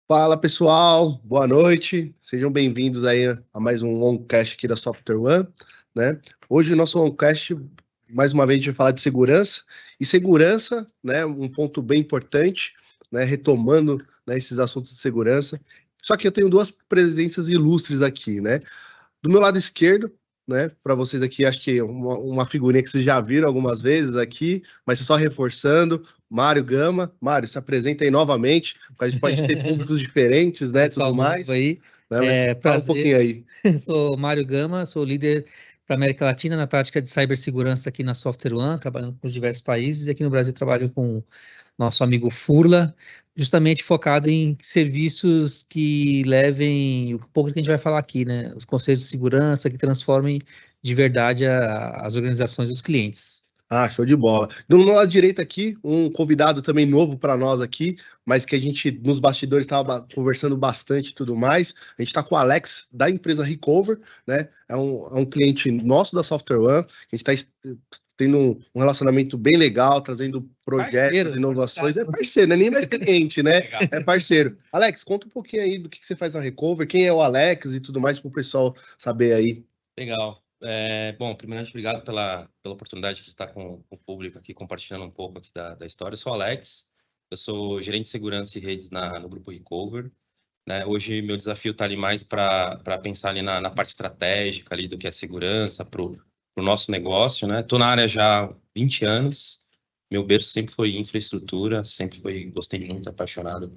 Fala pessoal, boa noite, sejam bem-vindos aí a mais um Longcast aqui da Software One, né? Hoje o nosso Longcast, mais uma vez, a gente vai falar de segurança, e segurança, né, um ponto bem importante, né, retomando, né, esses assuntos de segurança. Só que eu tenho duas presenças ilustres aqui, né? Do meu lado esquerdo, né, para vocês aqui, acho que uma figurinha que vocês já viram algumas vezes aqui, mas só reforçando, Mário Gama. Mário, se apresenta aí novamente, porque a gente pode ter públicos diferentes, né, Pessoal tudo novo mais, aí, né, mas fala um prazer. pouquinho aí. Sou Mário Gama, sou líder para América Latina na prática de cibersegurança aqui na Software One, trabalhando com diversos países. E aqui no Brasil trabalho com nosso amigo Furla, justamente focado em serviços que levem o pouco que a gente vai falar aqui, né? Os conceitos de segurança que transformem de verdade as organizações dos clientes. Ah, show de bola. Do meu lado direito aqui, um convidado também novo para nós aqui, mas que a gente nos bastidores estava conversando bastante e tudo mais. A gente está com o Alex da empresa Recover, né? É um cliente nosso da Software One. A gente está tendo um relacionamento bem legal, trazendo projetos, Parceiro, inovações. É parceiro, não é nem mais cliente, né? É parceiro. Alex, conta um pouquinho aí do que você faz na Recover, quem é o Alex e tudo mais para o pessoal saber aí. Legal. Bom, primeiramente, obrigado pela oportunidade de estar com o público aqui, compartilhando um pouco aqui da história. Eu sou o Alex, eu sou gerente de segurança e redes no Grupo Recover, né? Hoje, meu desafio está ali mais para pensar ali na parte estratégica ali do que é segurança para o nosso negócio, né? Estou na área já há 20 anos, meu berço sempre foi infraestrutura, gostei muito, apaixonado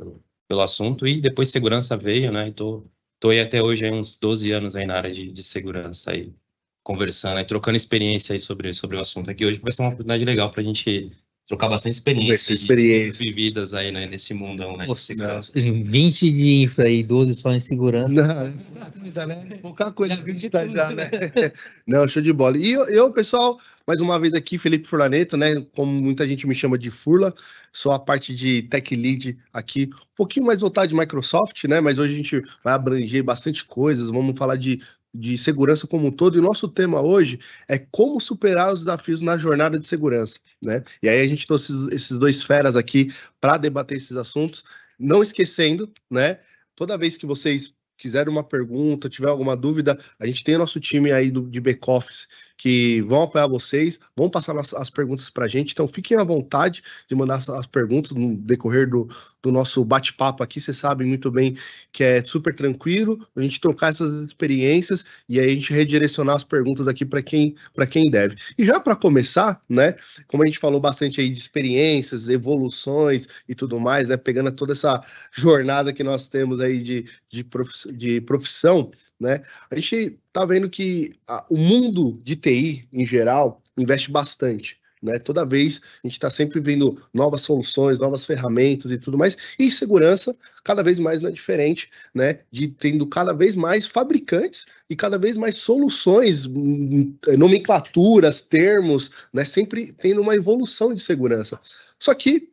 pelo assunto, e depois segurança veio, né? Tô aí até hoje, aí uns 12 anos aí na área de segurança aí, conversando aí, trocando experiência aí sobre o assunto aqui hoje, que vai ser uma oportunidade legal para a gente trocar bastante Conversar experiência experiência. vividas aí, né, nesse mundão, né, Pô, de segurança. 20 de infra e 12 só em segurança. Não, pouca coisa acredita já, né? Não, show de bola. E eu, pessoal, mais uma vez aqui, Felipe Furlaneto, né? Como muita gente me chama de Furla, sou a parte de Tech Lead aqui, um pouquinho mais voltado de Microsoft, né? Mas hoje a gente vai abranger bastante coisas, vamos falar de segurança como um todo. E o nosso tema hoje é como superar os desafios na jornada de segurança, né? E aí a gente trouxe esses dois feras aqui para debater esses assuntos. Não esquecendo, né? Toda vez que vocês quiserem uma pergunta, tiver alguma dúvida, a gente tem o nosso time aí de back-office que vão apoiar vocês, vão passar as perguntas para a gente, então fiquem à vontade de mandar as perguntas no decorrer do nosso bate-papo aqui, vocês sabem muito bem que é super tranquilo, a gente trocar essas experiências e aí a gente redirecionar as perguntas aqui para quem deve. E já para começar, né, como a gente falou bastante aí de experiências, evoluções e tudo mais, né, pegando toda essa jornada que nós temos aí de profissão, né? A gente está vendo que o mundo de TI, em geral, investe bastante. Né? Toda vez a gente está sempre vendo novas soluções, novas ferramentas e tudo mais, e segurança cada vez mais não é diferente, né? De tendo cada vez mais fabricantes e cada vez mais soluções, nomenclaturas, termos, né? Sempre tendo uma evolução de segurança. Só que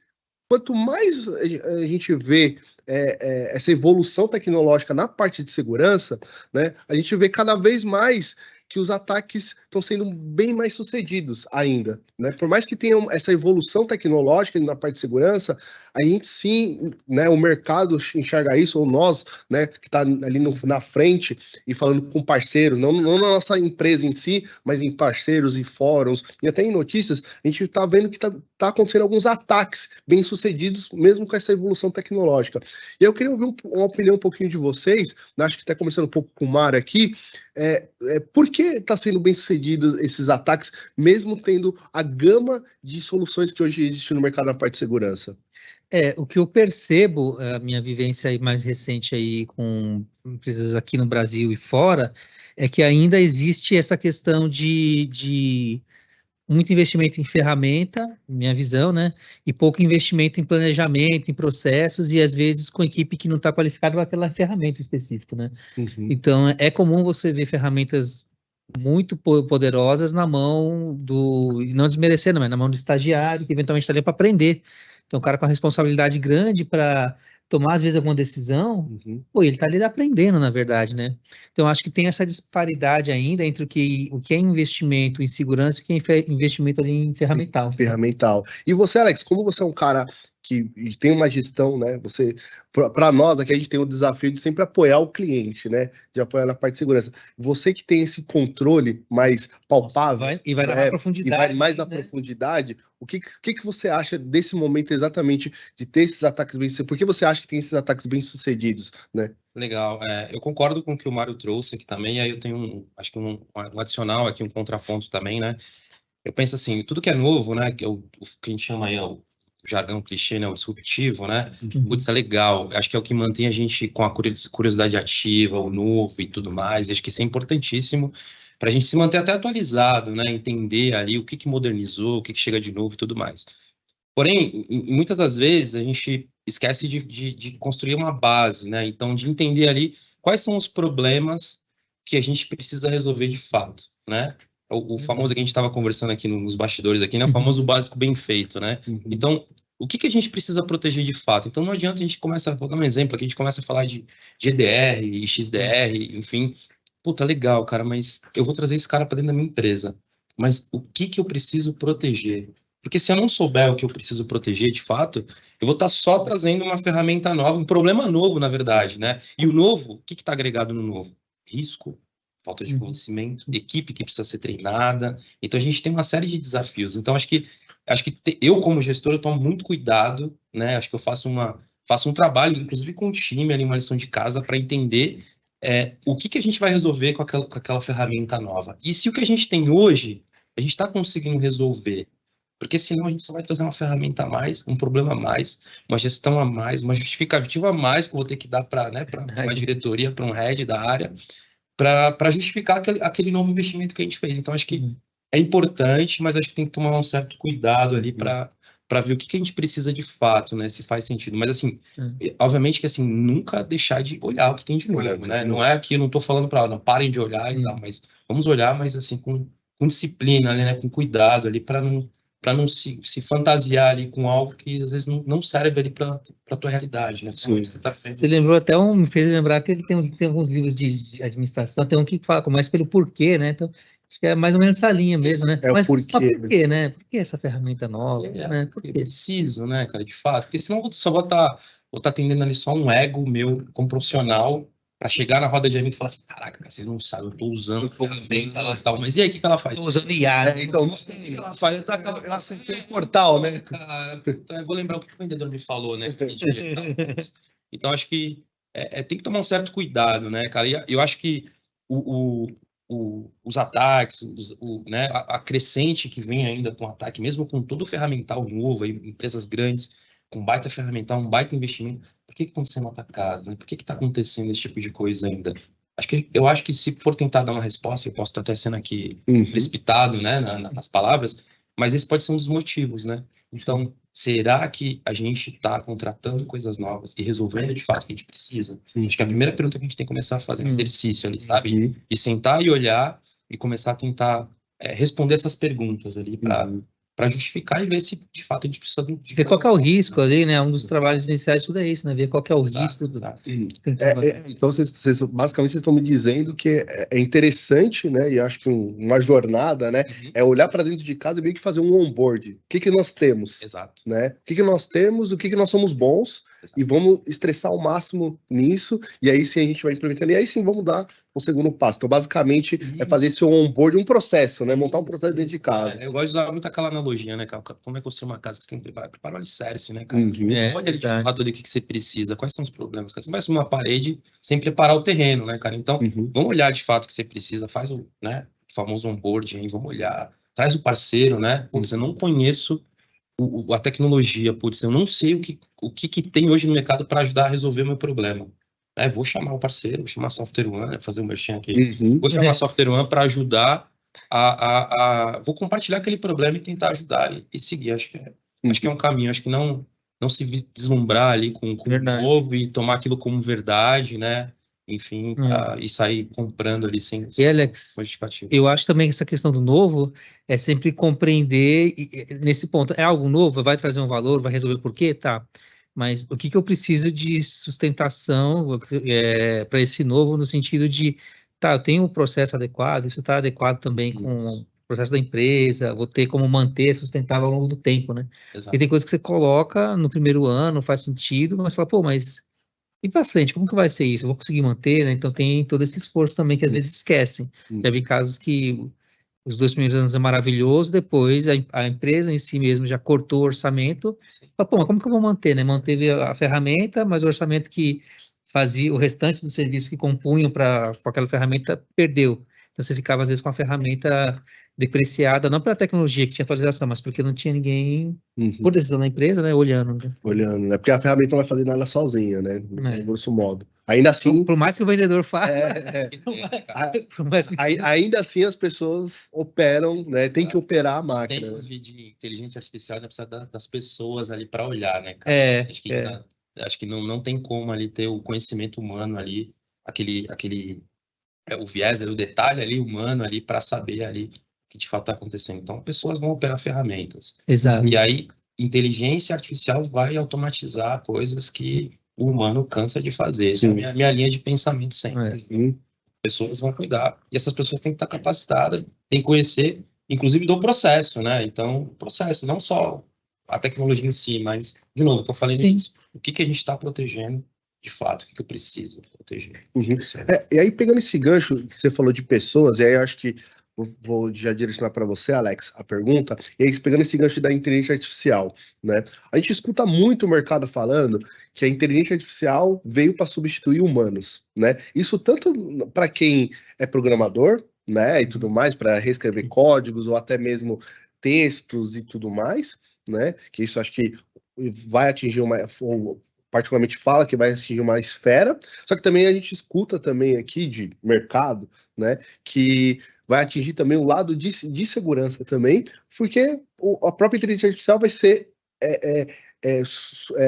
quanto mais a gente vê essa evolução tecnológica na parte de segurança, né, a gente vê cada vez mais que os ataques estão sendo bem mais sucedidos ainda, né? Por mais que tenha essa evolução tecnológica na parte de segurança, a gente sim, né, o mercado enxerga isso, ou nós, né, que está ali na frente e falando com parceiros, não na nossa empresa em si, mas em parceiros e fóruns, e até em notícias, a gente está vendo que está acontecendo alguns ataques bem sucedidos, mesmo com essa evolução tecnológica. E eu queria ouvir uma opinião um pouquinho de vocês, né, acho que até começando um pouco com o Mário aqui, por que está sendo bem sucedido esses ataques, mesmo tendo a gama de soluções que hoje existe no mercado na parte de segurança? O que eu percebo, a minha vivência aí mais recente aí com empresas aqui no Brasil e fora, é que ainda existe essa questão de muito investimento em ferramenta, minha visão, né? E pouco investimento em planejamento, em processos, e às vezes com equipe que não está qualificada para aquela ferramenta específica, né? Uhum. Então, é comum você ver ferramentas muito poderosas na mão e não desmerecendo, mas na mão do estagiário, que eventualmente está ali para aprender. Então, o cara com a responsabilidade grande para tomar, às vezes, alguma decisão, pô, ele está ali aprendendo, na verdade, né? Então, acho que tem essa disparidade ainda entre o que é investimento em segurança e o que é investimento ali em ferramental. Ferramental. E você, Alex, como você é um cara que tem uma gestão, né? Para nós aqui, a gente tem o desafio de sempre apoiar o cliente, né? De apoiar na parte de segurança. Você que tem esse controle mais palpável. Vai na profundidade. E vai mais na profundidade. O que você acha desse momento exatamente de ter esses ataques bem-sucedidos? Por que você acha que tem esses ataques bem-sucedidos, né? Legal. Eu concordo com o que o Mário trouxe aqui também, e aí eu tenho, acho que um adicional aqui, um contraponto também, né? Eu penso assim, tudo que é novo, né? Que o que a gente chama aí, o jargão clichê, né? O disruptivo, né? Putz, é legal. Acho que é o que mantém a gente com a curiosidade ativa, o novo e tudo mais. Acho que isso é importantíssimo para a gente se manter até atualizado, né? Entender ali o que modernizou, o que chega de novo e tudo mais. Porém, muitas das vezes a gente esquece de construir uma base, né? Então, de entender ali quais são os problemas que a gente precisa resolver de fato, né? O famoso que a gente estava conversando aqui nos bastidores aqui, né? O famoso básico bem feito, né? Então, o que a gente precisa proteger de fato? Então, não adianta a gente começar, vou dar um exemplo aqui, a gente começa a falar de GDR e XDR, enfim. Puta, legal, cara, mas eu vou trazer esse cara para dentro da minha empresa. Mas o que eu preciso proteger? Porque se eu não souber o que eu preciso proteger de fato, eu vou estar só trazendo uma ferramenta nova, um problema novo, na verdade, né? E o novo, o que está agregado no novo? Risco, falta de conhecimento, equipe que precisa ser treinada. Então, a gente tem uma série de desafios. Então, acho que eu, como gestor, eu tomo muito cuidado, né? Acho que eu faço um trabalho, inclusive com o time, ali, uma lição de casa, para entender o que a gente vai resolver com aquela ferramenta nova. E se o que a gente tem hoje, a gente está conseguindo resolver. Porque senão a gente só vai trazer uma ferramenta a mais, um problema a mais, uma gestão a mais, uma justificativa a mais que eu vou ter que dar para uma diretoria, para um head da área, para justificar aquele novo investimento que a gente fez. Então, acho que é importante, mas acho que tem que tomar um certo cuidado ali para ver o que a gente precisa de fato, né? Se faz sentido. Mas, assim, obviamente que, assim, nunca deixar de olhar o que tem de novo, né? Não é que eu não estou falando para não parem de olhar e tal, mas vamos olhar, mas, assim, com disciplina ali, né? Com cuidado ali, para não se fantasiar ali com algo que às vezes não serve ali para a tua realidade, né? Você lembrou até me fez lembrar que ele tem alguns livros de administração, tem um que fala, começa pelo porquê, né? Então, acho que é mais ou menos essa linha mesmo, né? Mas por quê, né? Por que essa ferramenta nova? Né? Porque preciso, né, cara, de fato. Porque senão eu só vou estar atendendo ali só um ego meu como profissional, para chegar na roda de amigos e falar assim, caraca, cara, vocês não sabem, eu tô usando ela tal, mas e aí, o que ela faz? Tô usando IA. Então, não sei o que ela faz. Ela tem um portal, né? Cara, eu vou lembrar o que o vendedor me falou, né? Então, acho que tem que tomar um certo cuidado, né, cara? E eu acho que os ataques, né, a crescente que vem ainda com o ataque, mesmo com todo o ferramental novo, aí, empresas grandes, com baita ferramental, um baita investimento, por que estão sendo atacados? Né? Por que está acontecendo esse tipo de coisa ainda? Eu acho que se for tentar dar uma resposta, eu posso estar até sendo aqui precipitado, né, nas palavras, mas esse pode ser um dos motivos, né? Então, será que a gente está contratando coisas novas e resolvendo de fato o que a gente precisa? Acho que a primeira pergunta que a gente tem que começar a fazer é um exercício ali, sabe? De sentar e olhar e começar a tentar responder essas perguntas ali para justificar e ver se de fato a gente precisa de ver qual que é o risco ali, né? Um dos trabalhos iniciais tudo é isso, né? Ver qual que é o risco. Então, basicamente, vocês estão me dizendo que é interessante, né? E acho que uma jornada, né? É olhar para dentro de casa e meio que fazer um onboard. O que nós temos? Exato. Né? O que nós temos, o que nós somos bons, e vamos estressar ao máximo nisso, e aí sim a gente vai implementando, e aí sim vamos dar o segundo passo. Então, basicamente, é fazer esse onboard, um processo, né? Montar um processo dentro de casa. Eu gosto de usar muito aquela analogia, né, cara? Como é construir uma casa que você tem que preparar o alicerce, né, cara? Olha ali de fato ali o que você precisa, quais são os problemas, cara? Você vai subir uma parede sem preparar o terreno, né, cara? Então, vamos olhar de fato o que você precisa, faz o famoso onboard aí, vamos olhar, traz o parceiro, né? Putz, eu não conheço a tecnologia, putz, eu não sei o que tem hoje no mercado para ajudar a resolver o meu problema. Vou chamar o parceiro, vou chamar a Software One, fazer um merchan aqui. Vou chamar a Software One para ajudar vou compartilhar aquele problema e tentar ajudar e seguir. Acho que é um caminho. Acho que não se deslumbrar ali com o novo e tomar aquilo como verdade, né? Enfim, e sair comprando ali sem Alex, eu acho também que essa questão do novo é sempre compreender nesse ponto. É algo novo, vai trazer um valor, vai resolver o porquê? Tá. Mas o que eu preciso de sustentação para esse novo, no sentido de, tá, eu tenho um processo adequado, isso está adequado também com processo da empresa, vou ter como manter sustentável ao longo do tempo, né? Exato. Porque tem coisas que você coloca no primeiro ano, faz sentido, mas você fala, pô, mas e para frente, como que vai ser isso? Eu vou conseguir manter, né? Então tem todo esse esforço também que às vezes esquecem. Já vi casos que os 2 primeiros anos é maravilhoso, depois a empresa em si mesmo já cortou o orçamento. Fala, pô, mas como que eu vou manter, né? Manteve a ferramenta, mas o orçamento que fazia o restante do serviço que compunham com aquela ferramenta perdeu. Então você ficava às vezes com a ferramenta depreciada, não pela tecnologia que tinha atualização, mas porque não tinha ninguém, por decisão da empresa, né, olhando. Né? Olhando, né? Porque a ferramenta não vai fazer nada sozinha, né? Grosso modo. Ainda assim. Por mais que o vendedor faça. Ainda assim as pessoas operam, né? Tem que operar a máquina. Tempos de inteligência artificial, né? Precisa das pessoas ali para olhar, né, cara? Acho que não tem como ali ter o conhecimento humano ali, o viés, o detalhe ali humano ali para saber ali o que de fato está acontecendo. Então, pessoas vão operar ferramentas. Exato. E aí, inteligência artificial vai automatizar coisas que o humano cansa de fazer. Essa é a minha linha de pensamento sempre. Pessoas vão cuidar. E essas pessoas têm que estar capacitadas, têm que conhecer, inclusive, do processo, né? Então, o processo, não só a tecnologia em si, mas, de novo, que eu falei nisso, o que a gente está protegendo de fato, o que eu preciso proteger. E aí, pegando esse gancho que você falou de pessoas, e aí eu acho que vou já direcionar para você, Alex, a pergunta, e aí pegando esse gancho da inteligência artificial, né? A gente escuta muito o mercado falando que a inteligência artificial veio para substituir humanos, né? Isso tanto para quem é programador, né, e tudo mais, para reescrever códigos ou até mesmo textos e tudo mais, né? Que isso acho que vai atingir particularmente fala que vai atingir uma esfera, só que também a gente escuta também aqui de mercado, né, que vai atingir também o lado de segurança também, porque a própria inteligência artificial vai ser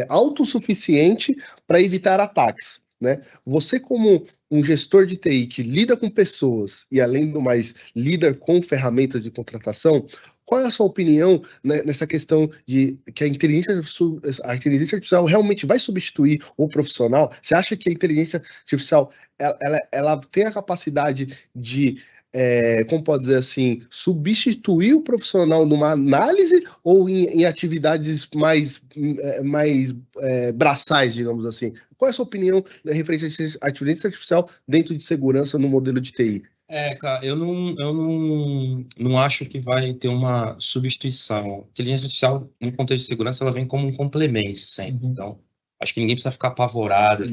autossuficiente para evitar ataques, né? Você como um gestor de TI que lida com pessoas e, além do mais, lida com ferramentas de contratação, qual é a sua opinião, né, nessa questão de que a inteligência artificial realmente vai substituir o profissional? Você acha que a inteligência artificial ela tem a capacidade de, como pode dizer assim, substituir o profissional numa análise ou em atividades mais braçais, digamos assim? Qual é a sua opinião referente à inteligência artificial dentro de segurança no modelo de TI? Cara, eu não acho que vai ter uma substituição. A inteligência artificial, no contexto de segurança, ela vem como um complemento sempre. Então, acho que ninguém precisa ficar apavorado,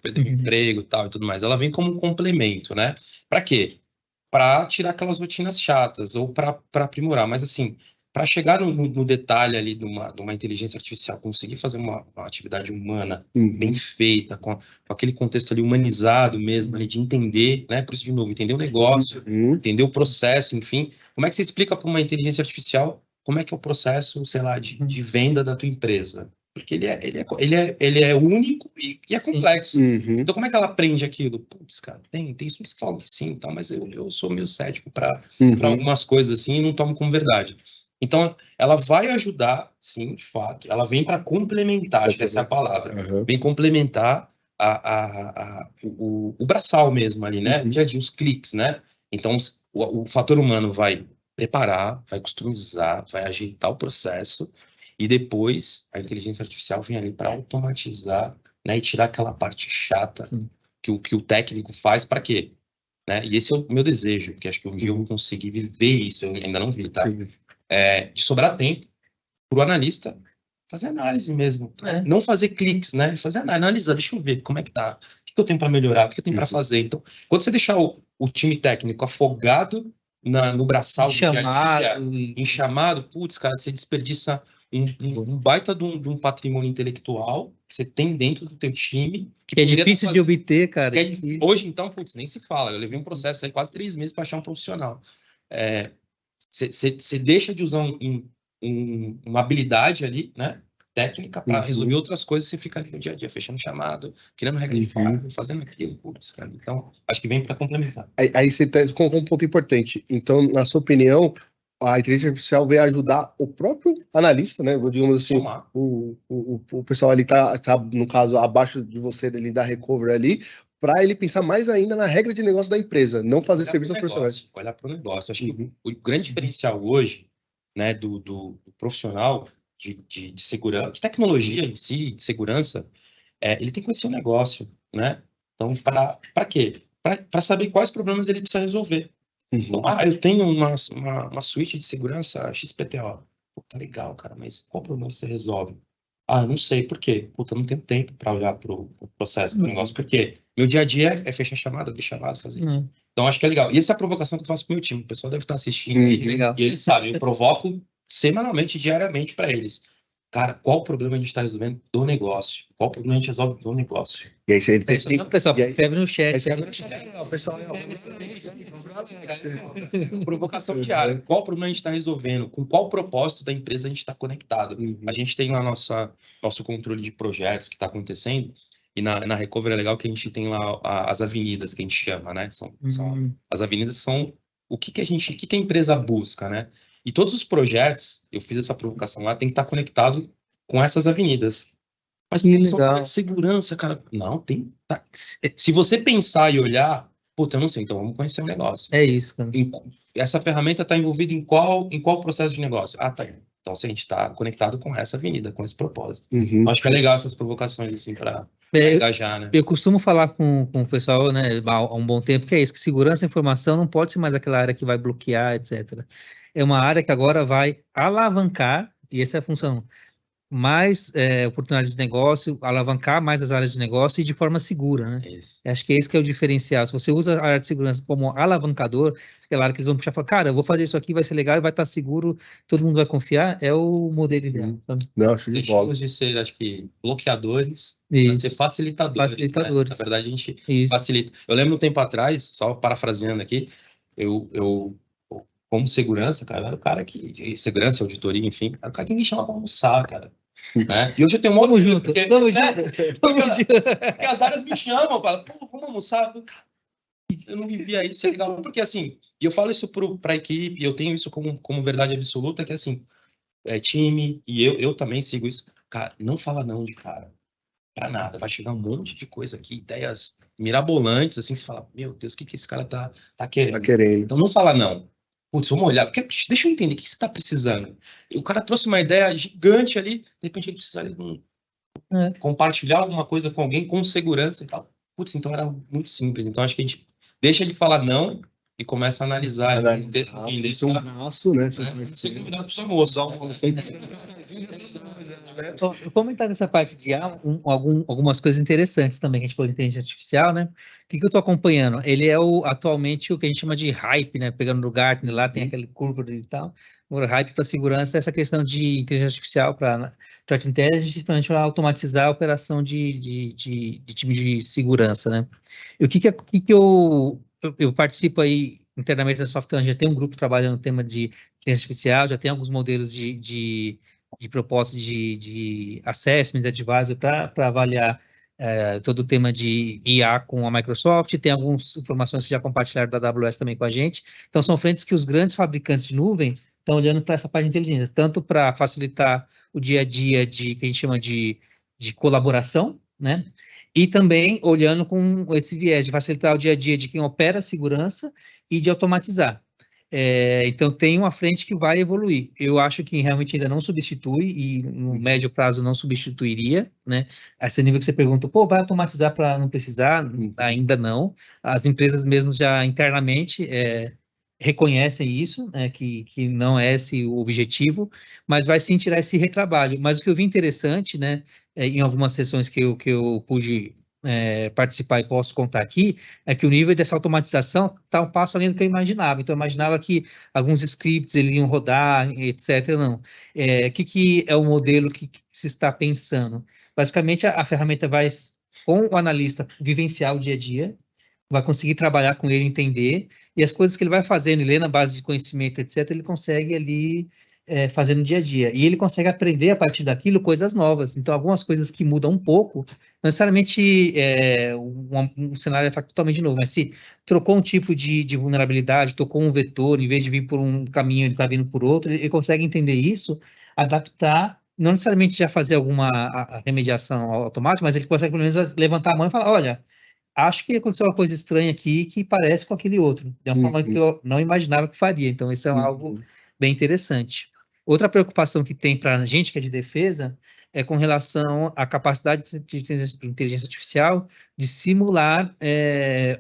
perder o emprego e tudo mais. Ela vem como um complemento, né? Para quê? Para tirar aquelas rotinas chatas ou para aprimorar. Mas, assim, para chegar no detalhe ali de uma inteligência artificial, conseguir fazer uma atividade humana bem feita, com aquele contexto ali humanizado mesmo, ali de entender, né? Por isso, de novo, entender o negócio, entender o processo, enfim. Como é que você explica para uma inteligência artificial como é que é o processo, sei lá, de venda da tua empresa? Porque ele é único e é complexo. Então, como é que ela aprende aquilo? Putz, cara, tem estudos que falam que sim, tal, mas eu sou meio cético para algumas coisas assim e não tomo como verdade. Então, ela vai ajudar, sim, de fato. Ela vem para complementar, acho que essa é a palavra. Vem complementar o braçal mesmo ali, né? Dia a dia, os cliques, né? Então, o fator humano vai preparar, vai customizar, vai ajeitar o processo e depois a inteligência artificial vem ali para automatizar, né? E tirar aquela parte chata que o técnico faz para quê? Né? E esse é o meu desejo, porque acho que um dia eu vou conseguir viver isso, eu ainda não vi, tá? De sobrar tempo para o analista fazer análise mesmo. Não fazer cliques, né? Fazer análise, deixa eu ver como é que tá, o que eu tenho para melhorar, o que eu tenho para fazer. Então, quando você deixar o time técnico afogado no braçal do dia a dia, em chamado, putz, cara, você desperdiça um baita de um patrimônio intelectual que você tem dentro do teu time. Que é difícil de obter, cara. Hoje, então, putz, nem se fala. Eu levei um processo aí quase 3 meses para achar um profissional. Você deixa de usar uma habilidade ali, né, técnica, para resolver outras coisas, você fica ali no dia a dia, fechando chamado, criando regra de fábrica, fazendo aquilo, putz, cara. Então, acho que vem para complementar. Aí você colocou um ponto importante. Então, na sua opinião, a inteligência artificial veio ajudar o próprio analista, né? Digamos assim, o pessoal ali tá, no caso, abaixo de você, ele da recovery ali, para ele pensar mais ainda na regra de negócio da empresa, não fazer serviço aos profissionais. Olhar para o negócio. Acho que o grande diferencial hoje, né, do profissional de segurança, de tecnologia em si, de segurança, ele tem que conhecer o negócio, né? Então, para quê? Para saber quais problemas ele precisa resolver. Então, eu tenho uma suíte de segurança XPTO. Puta, legal, cara, mas qual problema você resolve? Eu não sei, por quê? Puta, eu não tenho tempo para olhar para o processo, para o negócio, porque meu dia a dia é fechar chamada, abrir chamada, fazer isso. Então, acho que é legal. E essa é a provocação que eu faço pro meu time. O pessoal deve estar assistindo legal. E eles sabem, eu provoco semanalmente, diariamente para eles. Cara, qual problema a gente está resolvendo do negócio? Qual problema a gente resolve do negócio? E aí, você É isso mesmo, pessoal. Escreve no chat. Pessoal, provocação diária. Qual problema a gente está resolvendo? Com qual propósito da empresa a gente está conectado? A gente tem lá nosso controle de projetos que está acontecendo. E na Recovery é legal que a gente tem lá as avenidas, que a gente chama, né? As avenidas são o que a empresa busca, né? E todos os projetos, eu fiz essa provocação lá, tem que estar conectado com essas avenidas. Mas são projetos de segurança, cara. Não, tem. Tá. Se você pensar e olhar, puta, eu não sei, então vamos conhecer o negócio. É isso, cara. Essa ferramenta está envolvida em qual processo de negócio? Tá. Então, se a gente está conectado com essa avenida, com esse propósito. Acho que é legal essas provocações, assim, para engajar, né? Eu costumo falar com o pessoal, né, há um bom tempo, que é isso, que segurança da informação não pode ser mais aquela área que vai bloquear, etc. É uma área que agora vai alavancar, e essa é a função, mais oportunidades de negócio, alavancar mais as áreas de negócio e de forma segura, né? Isso. Acho que é esse que é o diferencial. Se você usa a área de segurança como alavancador, aquela área que eles vão puxar e falar, cara, eu vou fazer isso aqui, vai ser legal e vai estar seguro, todo mundo vai confiar, é o modelo ideal. Sabe? Não, acho de bola. Deixamos de ser, acho que, bloqueadores, para ser facilitadores. Né? Na verdade, a gente facilita. Eu lembro um tempo atrás, só parafraseando aqui, eu como segurança, cara, era o cara que... Segurança, auditoria, enfim, era o cara que me chamava para almoçar, cara. Né? E hoje eu tenho um Tamo junto, porque as áreas me chamam, falam, pô, vamos almoçar. Eu não vivia isso, é legal. Porque assim, e eu falo isso para a equipe, eu tenho isso como verdade absoluta, que assim, time, e eu também sigo isso. Cara, não fala não de cara. Pra nada. Vai chegar um monte de coisa aqui, ideias mirabolantes, assim, você fala, meu Deus, o que esse cara tá querendo? Então não fala não. Putz, vamos olhar, deixa eu entender o que você tá precisando. O cara trouxe uma ideia gigante ali, de repente ele precisa ali compartilhar alguma coisa com alguém com segurança e tal. Putz, então era muito simples. Então acho que a gente deixa de falar não e começa a analisar. Isso é um braço, né? Você convidar para o seu moço. Eu vou comentar nessa parte de algumas coisas interessantes também, que a gente falou de inteligência artificial, né? O que eu estou acompanhando? Ele é atualmente o que a gente chama de hype, né? Pegando no Gartner, lá tem aquele curva e tal. O hype para segurança é essa questão de inteligência artificial para threat intelligence, para a gente automatizar a operação de time de segurança, né? E o que eu participo aí internamente da Software, já tem um grupo trabalhando no tema de inteligência artificial, já tem alguns modelos de propósito de assessment, de advisor para avaliar todo o tema de IA com a Microsoft, tem algumas informações que já compartilharam da AWS também com a gente. Então, são frentes que os grandes fabricantes de nuvem estão olhando para essa parte de inteligência, tanto para facilitar o dia a dia que a gente chama de colaboração, né? E também olhando com esse viés de facilitar o dia a dia de quem opera a segurança e de automatizar. Então, tem uma frente que vai evoluir. Eu acho que realmente ainda não substitui e no médio prazo não substituiria, né? Esse nível que você pergunta, pô, vai automatizar para não precisar? Ainda não. As empresas mesmo já internamente reconhecem isso, né, que não é esse o objetivo, mas vai sim tirar esse retrabalho. Mas o que eu vi interessante, né, em algumas sessões que eu pude participar e posso contar aqui, é que o nível dessa automatização está um passo além do que eu imaginava. Então, eu imaginava que alguns scripts eles iam rodar, etc. Não. O que é o modelo que se está pensando? Basicamente, a ferramenta vai, com o analista, vivenciar o dia a dia, vai conseguir trabalhar com ele, entender, e as coisas que ele vai fazendo, ele lê na base de conhecimento, etc., ele consegue ali fazer no dia a dia. E ele consegue aprender a partir daquilo coisas novas. Então, algumas coisas que mudam um pouco, não necessariamente um cenário totalmente novo, mas se trocou um tipo de vulnerabilidade, tocou um vetor, em vez de vir por um caminho, ele está vindo por outro, ele consegue entender isso, adaptar, não necessariamente já fazer alguma remediação automática, mas ele consegue, pelo menos, levantar a mão e falar, olha, acho que aconteceu uma coisa estranha aqui que parece com aquele outro, de uma forma que eu não imaginava que faria. Então, isso é algo bem interessante. Outra preocupação que tem para a gente que é de defesa é com relação à capacidade de inteligência artificial de simular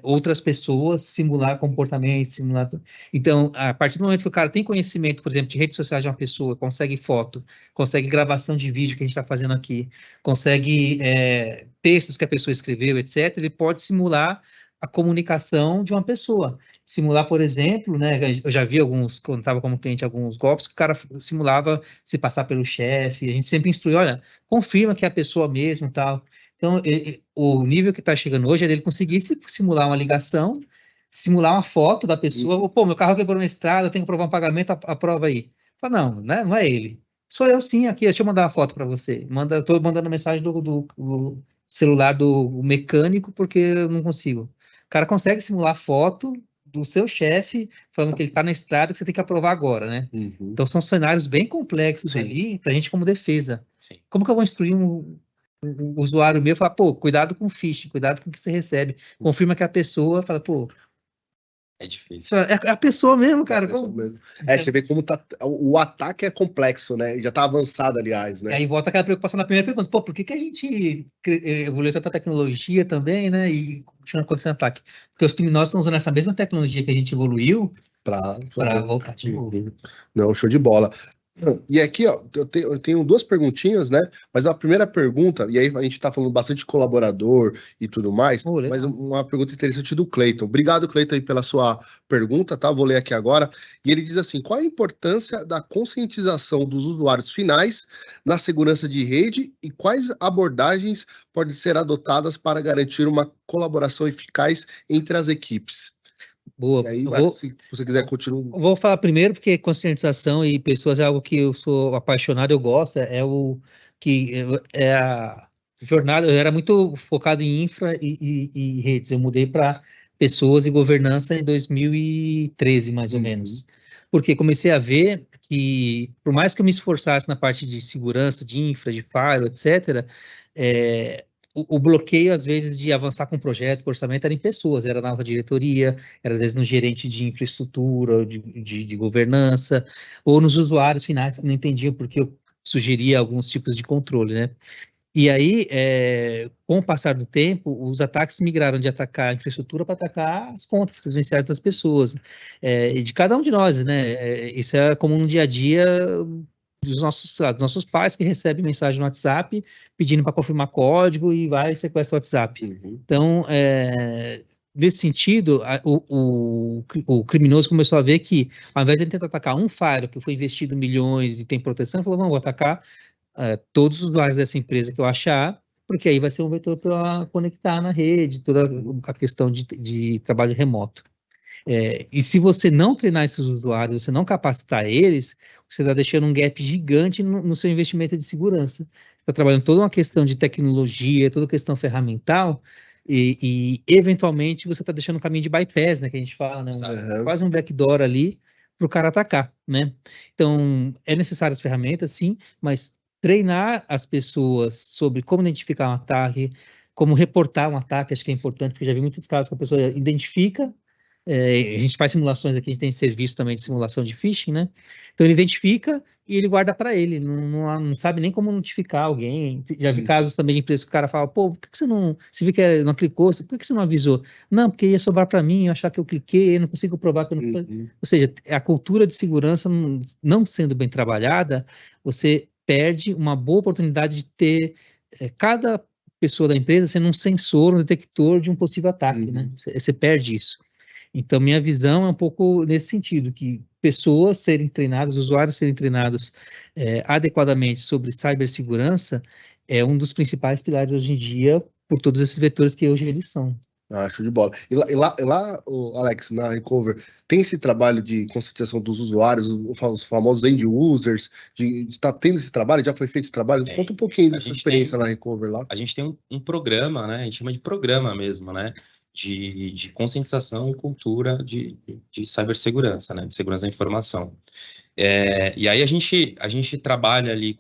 outras pessoas, simular comportamentos, simular... Então, a partir do momento que o cara tem conhecimento, por exemplo, de redes sociais de uma pessoa, consegue foto, consegue gravação de vídeo que a gente está fazendo aqui, consegue textos que a pessoa escreveu, etc., ele pode simular a comunicação de uma pessoa. Simular, por exemplo, né, eu já vi alguns, quando estava como cliente, alguns golpes que o cara simulava se passar pelo chefe, a gente sempre instrui, olha, confirma que é a pessoa mesmo e tal. Então, o nível que está chegando hoje é dele conseguir simular uma ligação, simular uma foto da pessoa, pô, meu carro quebrou na estrada, eu tenho que provar um pagamento, aprova aí. Fala, não, né, não é ele. Sou eu sim aqui, deixa eu mandar uma foto para você. Estou mandando mensagem do celular do mecânico porque eu não consigo. O cara consegue simular foto do seu chefe falando que ele está na estrada que você tem que aprovar agora, né? Então são cenários bem complexos ali para a gente como defesa. Sim. Como que eu vou instruir um usuário meu e falar, pô, cuidado com o phishing, cuidado com o que você recebe. Confirma que a pessoa fala, pô... É difícil. É a pessoa mesmo, cara. Você vê como o ataque é complexo, né? Já está avançado, aliás, né? E aí volta aquela preocupação na primeira pergunta. Pô, por que a gente evoluiu tanta tecnologia também, né? E continua acontecendo ataque? Porque os criminosos estão usando essa mesma tecnologia que a gente evoluiu para voltar de novo. Não, show de bola. E aqui, ó, eu tenho duas perguntinhas, né? Mas a primeira pergunta, e aí a gente tá falando bastante de colaborador e tudo mais, mas uma pergunta interessante do Cleiton. Obrigado, Cleiton, aí pela sua pergunta, tá? Vou ler aqui agora. E ele diz assim: qual a importância da conscientização dos usuários finais na segurança de rede e quais abordagens podem ser adotadas para garantir uma colaboração eficaz entre as equipes? Boa. E aí, se você quiser continuar. Vou falar primeiro, porque conscientização e pessoas é algo que eu sou apaixonado, eu gosto, é a jornada. Eu era muito focado em infra e redes, eu mudei para pessoas e governança em 2013, mais ou menos. Porque comecei a ver que, por mais que eu me esforçasse na parte de segurança, de infra, de firewall, etc., o bloqueio, às vezes, de avançar com o projeto, com o orçamento, era em pessoas, era na alta diretoria, era, às vezes, no gerente de infraestrutura, de governança, ou nos usuários finais, que não entendiam porque eu sugeria alguns tipos de controle, né? E aí, com o passar do tempo, os ataques migraram de atacar a infraestrutura para atacar as contas credenciais das pessoas, e de cada um de nós, né? Isso é comum no dia a dia dos nossos pais que recebem mensagem no WhatsApp pedindo para confirmar código e vai e sequestra o WhatsApp. Então, nesse sentido, o criminoso começou a ver que, ao invés de ele tentar atacar um firewall que foi investido milhões e tem proteção, ele falou, não, vou atacar todos os usuários dessa empresa que eu achar, porque aí vai ser um vetor para conectar na rede, toda a questão de trabalho remoto. E se você não treinar esses usuários, você não capacitar eles, você está deixando um gap gigante no seu investimento de segurança. Você está trabalhando toda uma questão de tecnologia, toda uma questão ferramental, e eventualmente você está deixando um caminho de bypass, né, que a gente fala, né, quase um backdoor ali para o cara atacar, né? Então, é necessário as ferramentas, sim, mas treinar as pessoas sobre como identificar um ataque, como reportar um ataque, acho que é importante, porque já vi muitos casos que a pessoa identifica. A gente faz simulações aqui, a gente tem serviço também de simulação de phishing, né? Então ele identifica e ele guarda para ele, não sabe nem como notificar alguém. Já vi casos também de empresas que o cara fala, pô, por que você não, se viu que não clicou, por que você não avisou? Não, porque ia sobrar para mim, eu achar que eu cliquei, eu não consigo provar que eu não... Ou seja, a cultura de segurança não sendo bem trabalhada, você perde uma boa oportunidade de ter cada pessoa da empresa sendo um sensor, um detector de um possível ataque, né? Você perde isso. Então, minha visão é um pouco nesse sentido, que pessoas serem treinadas, usuários serem treinados adequadamente sobre cibersegurança é um dos principais pilares hoje em dia, por todos esses vetores que hoje eles são. Show de bola. E lá Alex, na Recover, tem esse trabalho de conscientização dos usuários, os famosos end users, de estar tendo esse trabalho? Já foi feito esse trabalho? Conta um pouquinho dessa experiência na Recover lá. A gente tem um programa, né? A gente chama de programa mesmo, né? De conscientização e cultura de cibersegurança, né, de segurança da informação. E aí a gente trabalha ali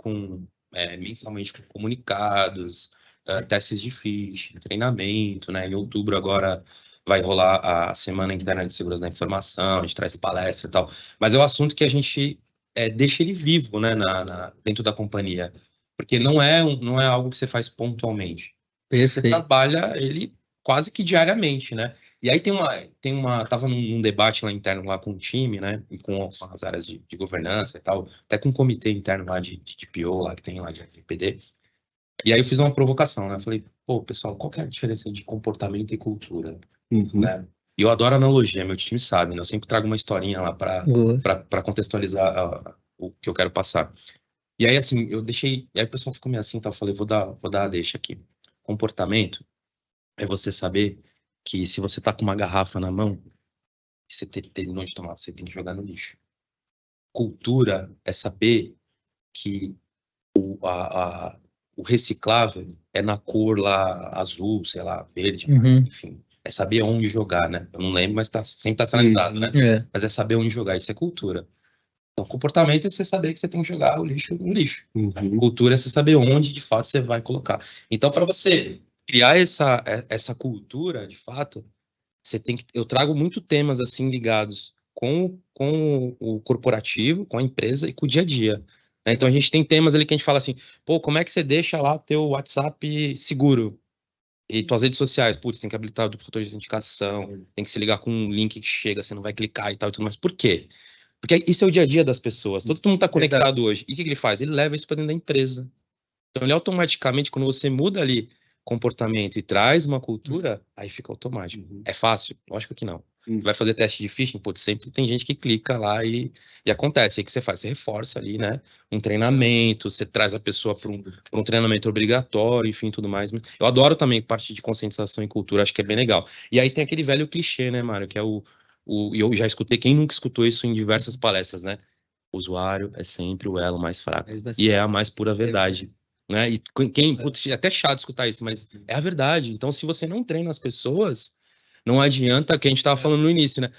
mensalmente com comunicados, testes de phishing, treinamento, né? Em outubro agora vai rolar a Semana Interna de Segurança da Informação, a gente traz palestra e tal. Mas é um assunto que a gente deixa ele vivo, né, dentro da companhia. Porque não é algo que você faz pontualmente. Você trabalha ele quase que diariamente, né? E aí tava num debate lá interno lá com o time, né? E com as áreas de governança e tal, até com o comitê interno lá de PO, lá que tem lá de LGPD. E aí eu fiz uma provocação, né? Eu falei, pô, pessoal, qual que é a diferença de comportamento e cultura? Né? E eu adoro analogia, meu time sabe, né? Eu sempre trago uma historinha lá para contextualizar o que eu quero passar. E aí, assim, e aí o pessoal ficou meio assim, então eu falei, vou dar a deixa aqui. Comportamento é você saber que se você tá com uma garrafa na mão, e você terminou de tomar, você tem que jogar no lixo. Cultura é saber que o reciclável é na cor lá azul, sei lá, verde, enfim. É saber onde jogar, né? Eu não lembro, mas sempre tá sinalizado, né? Mas é saber onde jogar, isso é cultura. Então, comportamento é você saber que você tem que jogar o lixo no lixo. Cultura é você saber onde, de fato, você vai colocar. Então, para você criar essa cultura, de fato, você tem que... Eu trago muito temas, assim, ligados com o corporativo, com a empresa e com o dia a dia. Então, a gente tem temas ali que a gente fala assim, pô, como é que você deixa lá teu WhatsApp seguro? E tuas redes sociais, putz, tem que habilitar o fator de autenticação, tem que se ligar com um link que chega, você não vai clicar e tal e tudo mais. Por quê? Porque isso é o dia a dia das pessoas. Todo mundo está conectado hoje. E o que ele faz? Ele leva isso para dentro da empresa. Então, ele automaticamente, quando você muda ali comportamento e traz uma cultura, aí fica automático. É fácil? Lógico que não. Vai fazer teste de phishing? Putz, sempre tem gente que clica lá e acontece. Aí o que você faz? Você reforça ali, né? Um treinamento, você traz a pessoa para um treinamento obrigatório, enfim, tudo mais. Eu adoro também parte de conscientização e cultura, acho que é bem legal. E aí tem aquele velho clichê, né, Mário? Que é e eu já escutei, quem nunca escutou isso em diversas palestras, né? O usuário é sempre o elo mais fraco. E é a mais pura verdade. Né? E putz, é até chato escutar isso, mas é a verdade. Então, se você não treina as pessoas, não adianta, que a gente estava falando no início, né?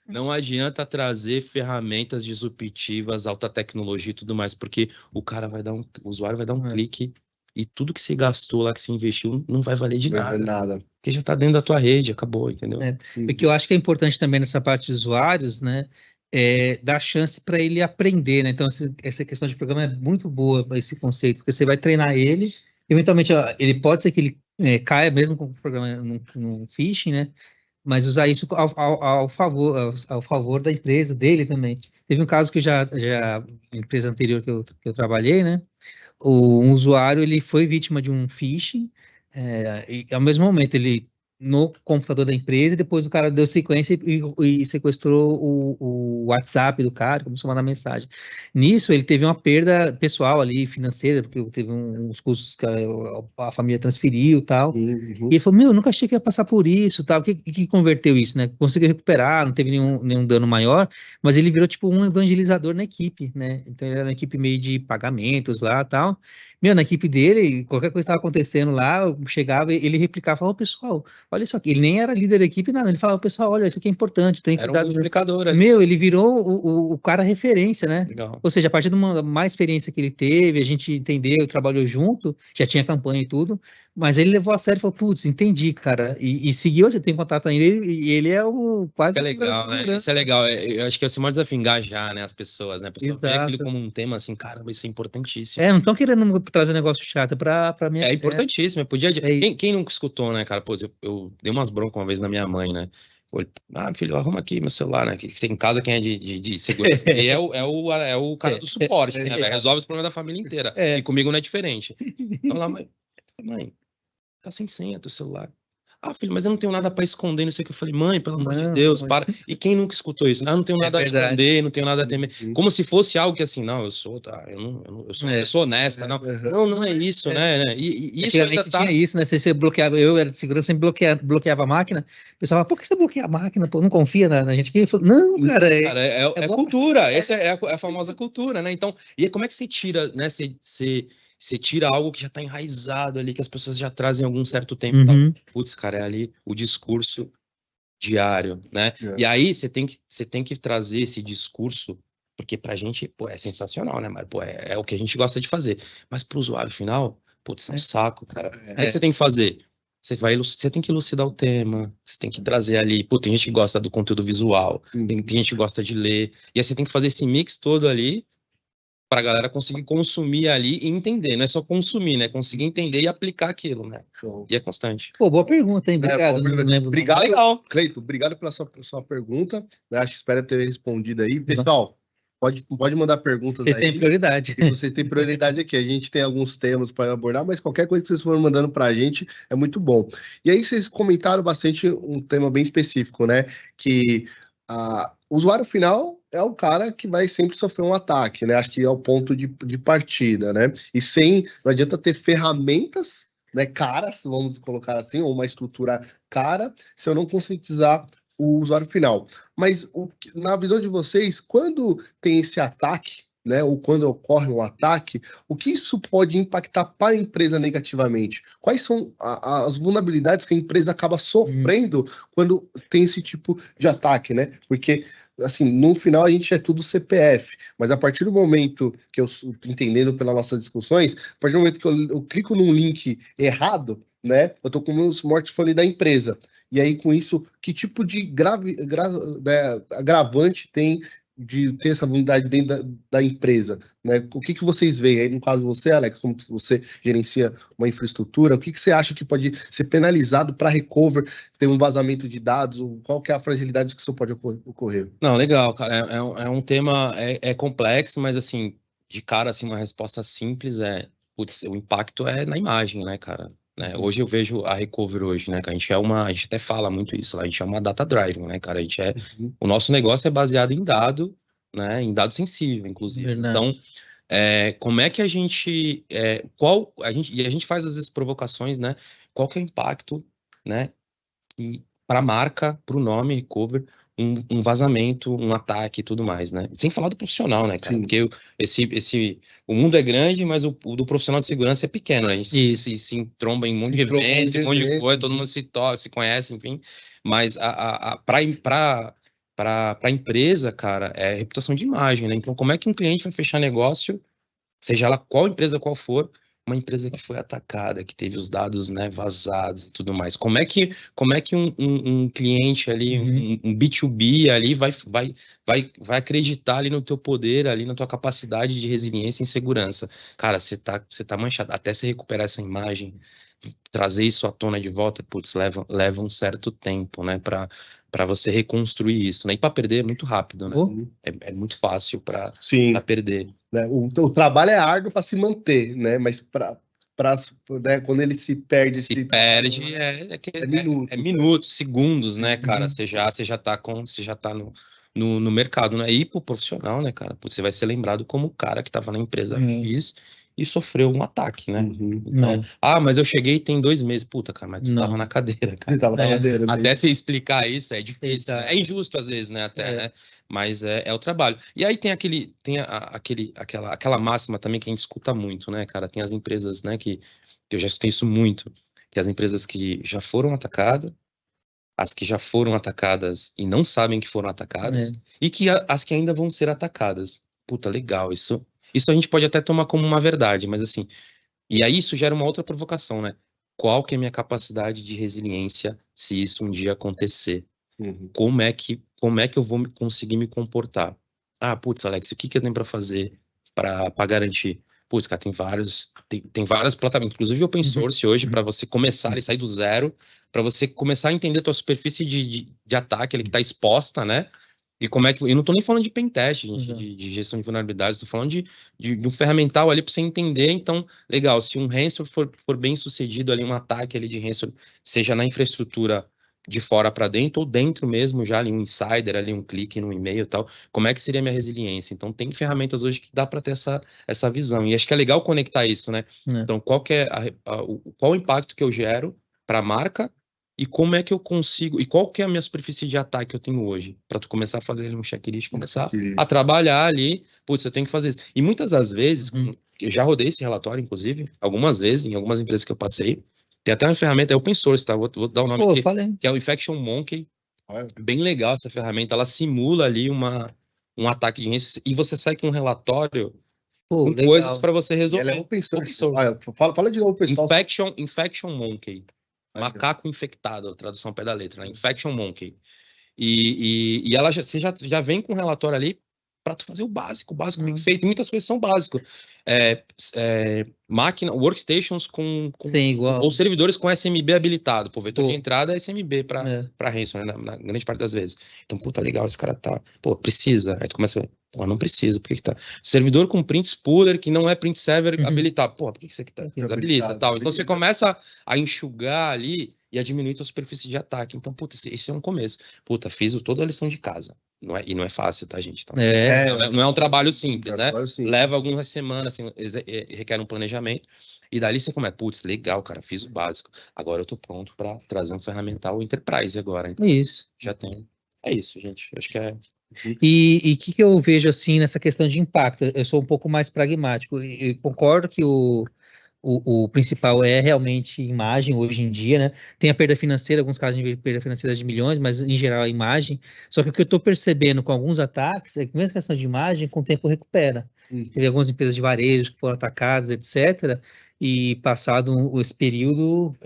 Não adianta trazer ferramentas disruptivas, alta tecnologia e tudo mais, porque o usuário vai dar um clique e tudo que você gastou lá, que você investiu, não vai valer de nada. Porque já está dentro da tua rede, acabou, entendeu? O que eu acho que é importante também nessa parte de usuários, né? Dar chance para ele aprender, né? Então, essa questão de programa é muito boa, esse conceito, porque você vai treinar ele, eventualmente ele pode ser que ele caia mesmo com o programa no phishing, né? Mas usar isso ao favor da empresa, dele também. Teve um caso que na empresa anterior que eu trabalhei, né? Um usuário, ele foi vítima de um phishing, e ao mesmo momento ele no computador da empresa, e depois o cara deu sequência e sequestrou o WhatsApp do cara, começou a mandar mensagem. Nisso, ele teve uma perda pessoal ali, financeira, porque teve uns custos que a família transferiu e tal. E ele falou, eu nunca achei que ia passar por isso, tal. O que converteu isso, né? Conseguiu recuperar, não teve nenhum dano maior, mas ele virou tipo um evangelizador na equipe, né? Então ele era uma equipe meio de pagamentos lá, tal. Na equipe dele, qualquer coisa que estava acontecendo lá, eu chegava, ele replicava, falava, pessoal, olha isso aqui. Ele nem era líder da equipe, nada. Ele falava, pessoal, olha, isso aqui é importante, tem que Era cuidar. Um explicador. Ele virou o cara referência, né? Legal. Ou seja, a partir de uma má experiência que ele teve, a gente entendeu, trabalhou junto, já tinha campanha e tudo, mas ele levou a sério e falou, putz, entendi, cara. E seguiu, você tem contato ainda, e ele é o quase... Isso é legal, né? Isso é legal. Eu acho que é o maior desafio, engajar, né, as pessoas, né? A pessoa vê aquilo como um tema assim, caramba, isso é importantíssimo. Não estão querendo trazer negócio chato pra mim. É importantíssimo. Quem nunca escutou, né, cara? Pô, eu dei umas broncas uma vez na minha mãe, né? Filho, arruma aqui meu celular, né? Que em casa quem é de segurança e é o cara do suporte, né? Resolve os problemas da família inteira. E comigo não é diferente. Então lá, mãe, tá sem senha teu celular. Filho, mas eu não tenho nada para esconder, não sei o que. Eu falei, mãe, pelo amor de Deus, para. E quem nunca escutou isso? Não tenho nada a esconder, não tenho nada a temer. Como se fosse algo que assim, não, eu sou honesta, não. Não é isso, né? E isso ainda tinha isso, né? Você bloqueava, eu era de segurança, sempre bloqueava a máquina. O pessoal falava, por que você bloqueia a máquina? Pô, não confia na gente aqui? Eu falei, não, cara, é cultura. Essa é a famosa cultura, né? Então, e como é que você tira, né? Você tira algo que já está enraizado ali, que as pessoas já trazem algum certo tempo. Então, putz, cara, é ali o discurso diário, né? E aí você tem que trazer esse discurso, porque pra gente, pô, é sensacional, né, Mário? Pô, é o que a gente gosta de fazer. Mas pro usuário final, putz, é um saco, cara. O que É. você tem que fazer? Você tem que elucidar o tema, você tem que trazer ali. Pô, tem gente que gosta do conteúdo visual, tem gente que gosta de ler. E aí você tem que fazer esse mix todo ali pra galera conseguir consumir ali e entender. Não é só consumir, né? Conseguir entender e aplicar aquilo, né? Show. E é constante. Pô, boa pergunta, hein? É, Obrigado. boa Não pergunta. lembro. Obrigado, Legal. Cleito. Obrigado pela sua pergunta. Né? Acho que espero ter respondido aí. Pessoal, pode mandar perguntas Vocês aí. têm prioridade. E vocês têm prioridade aqui. A gente tem alguns temas para abordar, mas qualquer coisa que vocês forem mandando para a gente é muito bom. E aí vocês comentaram bastante um tema bem específico, né? Que o usuário final é o cara que vai sempre sofrer um ataque, né? Acho que é o ponto de partida, né? E não adianta ter ferramentas, né, caras, vamos colocar assim, ou uma estrutura cara, se eu não conscientizar o usuário final. Mas na visão de vocês, quando tem esse ataque, né, ou quando ocorre um ataque, o que isso pode impactar para a empresa negativamente? Quais são as vulnerabilidades que a empresa acaba sofrendo quando tem esse tipo de ataque, né? Porque, assim, no final a gente é tudo CPF, mas a partir do momento que eu estou entendendo pelas nossas discussões, a partir do momento que eu clico num link errado, né, eu estou com o meu smartphone da empresa. E aí, com isso, que tipo de agravante tem de ter essa vulnerabilidade dentro da empresa, né? O que vocês veem aí, no caso você, Alex, como você gerencia uma infraestrutura, o que você acha que pode ser penalizado para recover, ter um vazamento de dados, qual que é a fragilidade que isso pode ocorrer? Não, legal, cara. É um tema complexo, mas assim, de cara, assim, uma resposta simples putz, o impacto é na imagem, né, cara? Né? Hoje eu vejo a Recover hoje, né, que a gente até fala muito isso lá, a gente é uma data driven, né, cara? O nosso negócio é baseado em dado, né, em dado sensível, inclusive. Verdade. Então, como é que a gente, e a gente faz às vezes provocações, né? Qual que é o impacto, né, para a marca, para o nome Recover, um vazamento, um ataque e tudo mais, né? Sem falar do profissional, né, cara? Sim. Porque o mundo é grande, mas o do profissional de segurança é pequeno, né? A gente se entromba em um monte de evento, um monte de coisa, todo mundo se conhece, enfim. Mas para a empresa, cara, é reputação de imagem, né? Então, como é que um cliente vai fechar negócio, seja lá qual empresa qual for, uma empresa que foi atacada, que teve os dados, né, vazados e tudo mais. Como é que um cliente ali, um B2B ali vai acreditar ali no teu poder, ali na tua capacidade de resiliência e segurança? Cara, você tá manchado. Até você recuperar essa imagem, trazer isso à tona de volta, putz, leva um certo tempo, né, para você reconstruir isso, né? E para perder é muito rápido, né? É muito fácil para perder. Né? O trabalho é árduo para se manter, né? Mas né, quando ele se perde, é minutos, segundos, né, cara? Você já tá no mercado, né? E pro profissional, né, cara? Você vai ser lembrado como o cara que tava na empresa X e sofreu um ataque, né? Então, mas eu cheguei tem 2 meses. Puta, cara, mas tu tava na cadeira, cara. Tava na cadeira, até você explicar isso é difícil, né? É injusto às vezes, né? Até, né? Mas é o trabalho. E aí tem aquela máxima também que a gente escuta muito, né, cara? Tem as empresas, né, que eu já escutei isso muito, que as empresas que já foram atacadas, as que já foram atacadas e não sabem que foram atacadas, e que as que ainda vão ser atacadas. Puta, legal, isso a gente pode até tomar como uma verdade, mas assim, e aí isso gera uma outra provocação, né? Qual que é a minha capacidade de resiliência se isso um dia acontecer? Como é que eu vou conseguir me comportar? Putz, Alex, o que eu tenho para fazer para garantir? Putz, cara, tem várias plataformas, inclusive open source hoje, para você começar e sair do zero, para você começar a entender a tua superfície de ataque, ele que está exposta, né? E como é que. Eu não estou nem falando de pentest, gente, de gestão de vulnerabilidades, estou falando de um ferramental ali para você entender. Então, legal, se um ransomware for bem sucedido ali, um ataque ali de ransomware, seja na infraestrutura de fora para dentro ou dentro mesmo, já ali um insider, ali um clique no e-mail e tal, como é que seria a minha resiliência? Então, tem ferramentas hoje que dá para ter essa visão. E acho que é legal conectar isso, né? Então, qual o impacto que eu gero para a marca? E como é que eu consigo, e qual que é a minha superfície de ataque que eu tenho hoje? Para tu começar a fazer um checklist, começar a trabalhar ali, putz, eu tenho que fazer isso. E muitas das vezes, eu já rodei esse relatório, inclusive, algumas vezes, em algumas empresas que eu passei, tem até uma ferramenta, é open source, tá? Vou dar o nome aqui, que é o Infection Monkey. Bem legal essa ferramenta, ela simula ali um ataque de ransomware, e você sai com um relatório Pô, com legal. coisas para você E ela resolver. é open source. Open source. Fala de novo, pessoal. Infection Monkey. Macaco infectado, tradução ao pé da letra, né? Infection Monkey. E ela você já vem com um relatório ali para tu fazer o básico bem feito. E muitas coisas são básicas. Máquina, workstations Sim, igual. ou servidores com SMB habilitado. Pô, vetor de entrada é SMB para ransom, né? Na grande parte das vezes. Então, puta, legal, esse cara tá. Pô, precisa. Aí tu começa a ver, pô, não precisa, por que tá? Servidor com print spooler que não é print server habilitado. Pô, por que você que tá? Desabilita tal. Então você começa a enxugar ali e a diminuir a superfície de ataque. Então, puta, esse é um começo. Puta, fiz toda a lição de casa. E não é fácil, tá, gente? Então, não é um trabalho simples, né? Leva algumas semanas, assim, requer um planejamento. E dali você começa, putz, legal, cara, fiz o básico. Agora eu tô pronto para trazer um ferramental enterprise agora. Então, isso. Já tem. É isso, gente. Acho que é. E o que eu vejo, assim, nessa questão de impacto? Eu sou um pouco mais pragmático. Eu concordo que o principal é realmente imagem hoje em dia, né? Tem a perda financeira, alguns casos de perda financeira de milhões, mas em geral a imagem. Só que o que eu estou percebendo com alguns ataques é que mesmo questão de imagem, com o tempo recupera. Teve algumas empresas de varejo que foram atacadas, etc. E passado esse período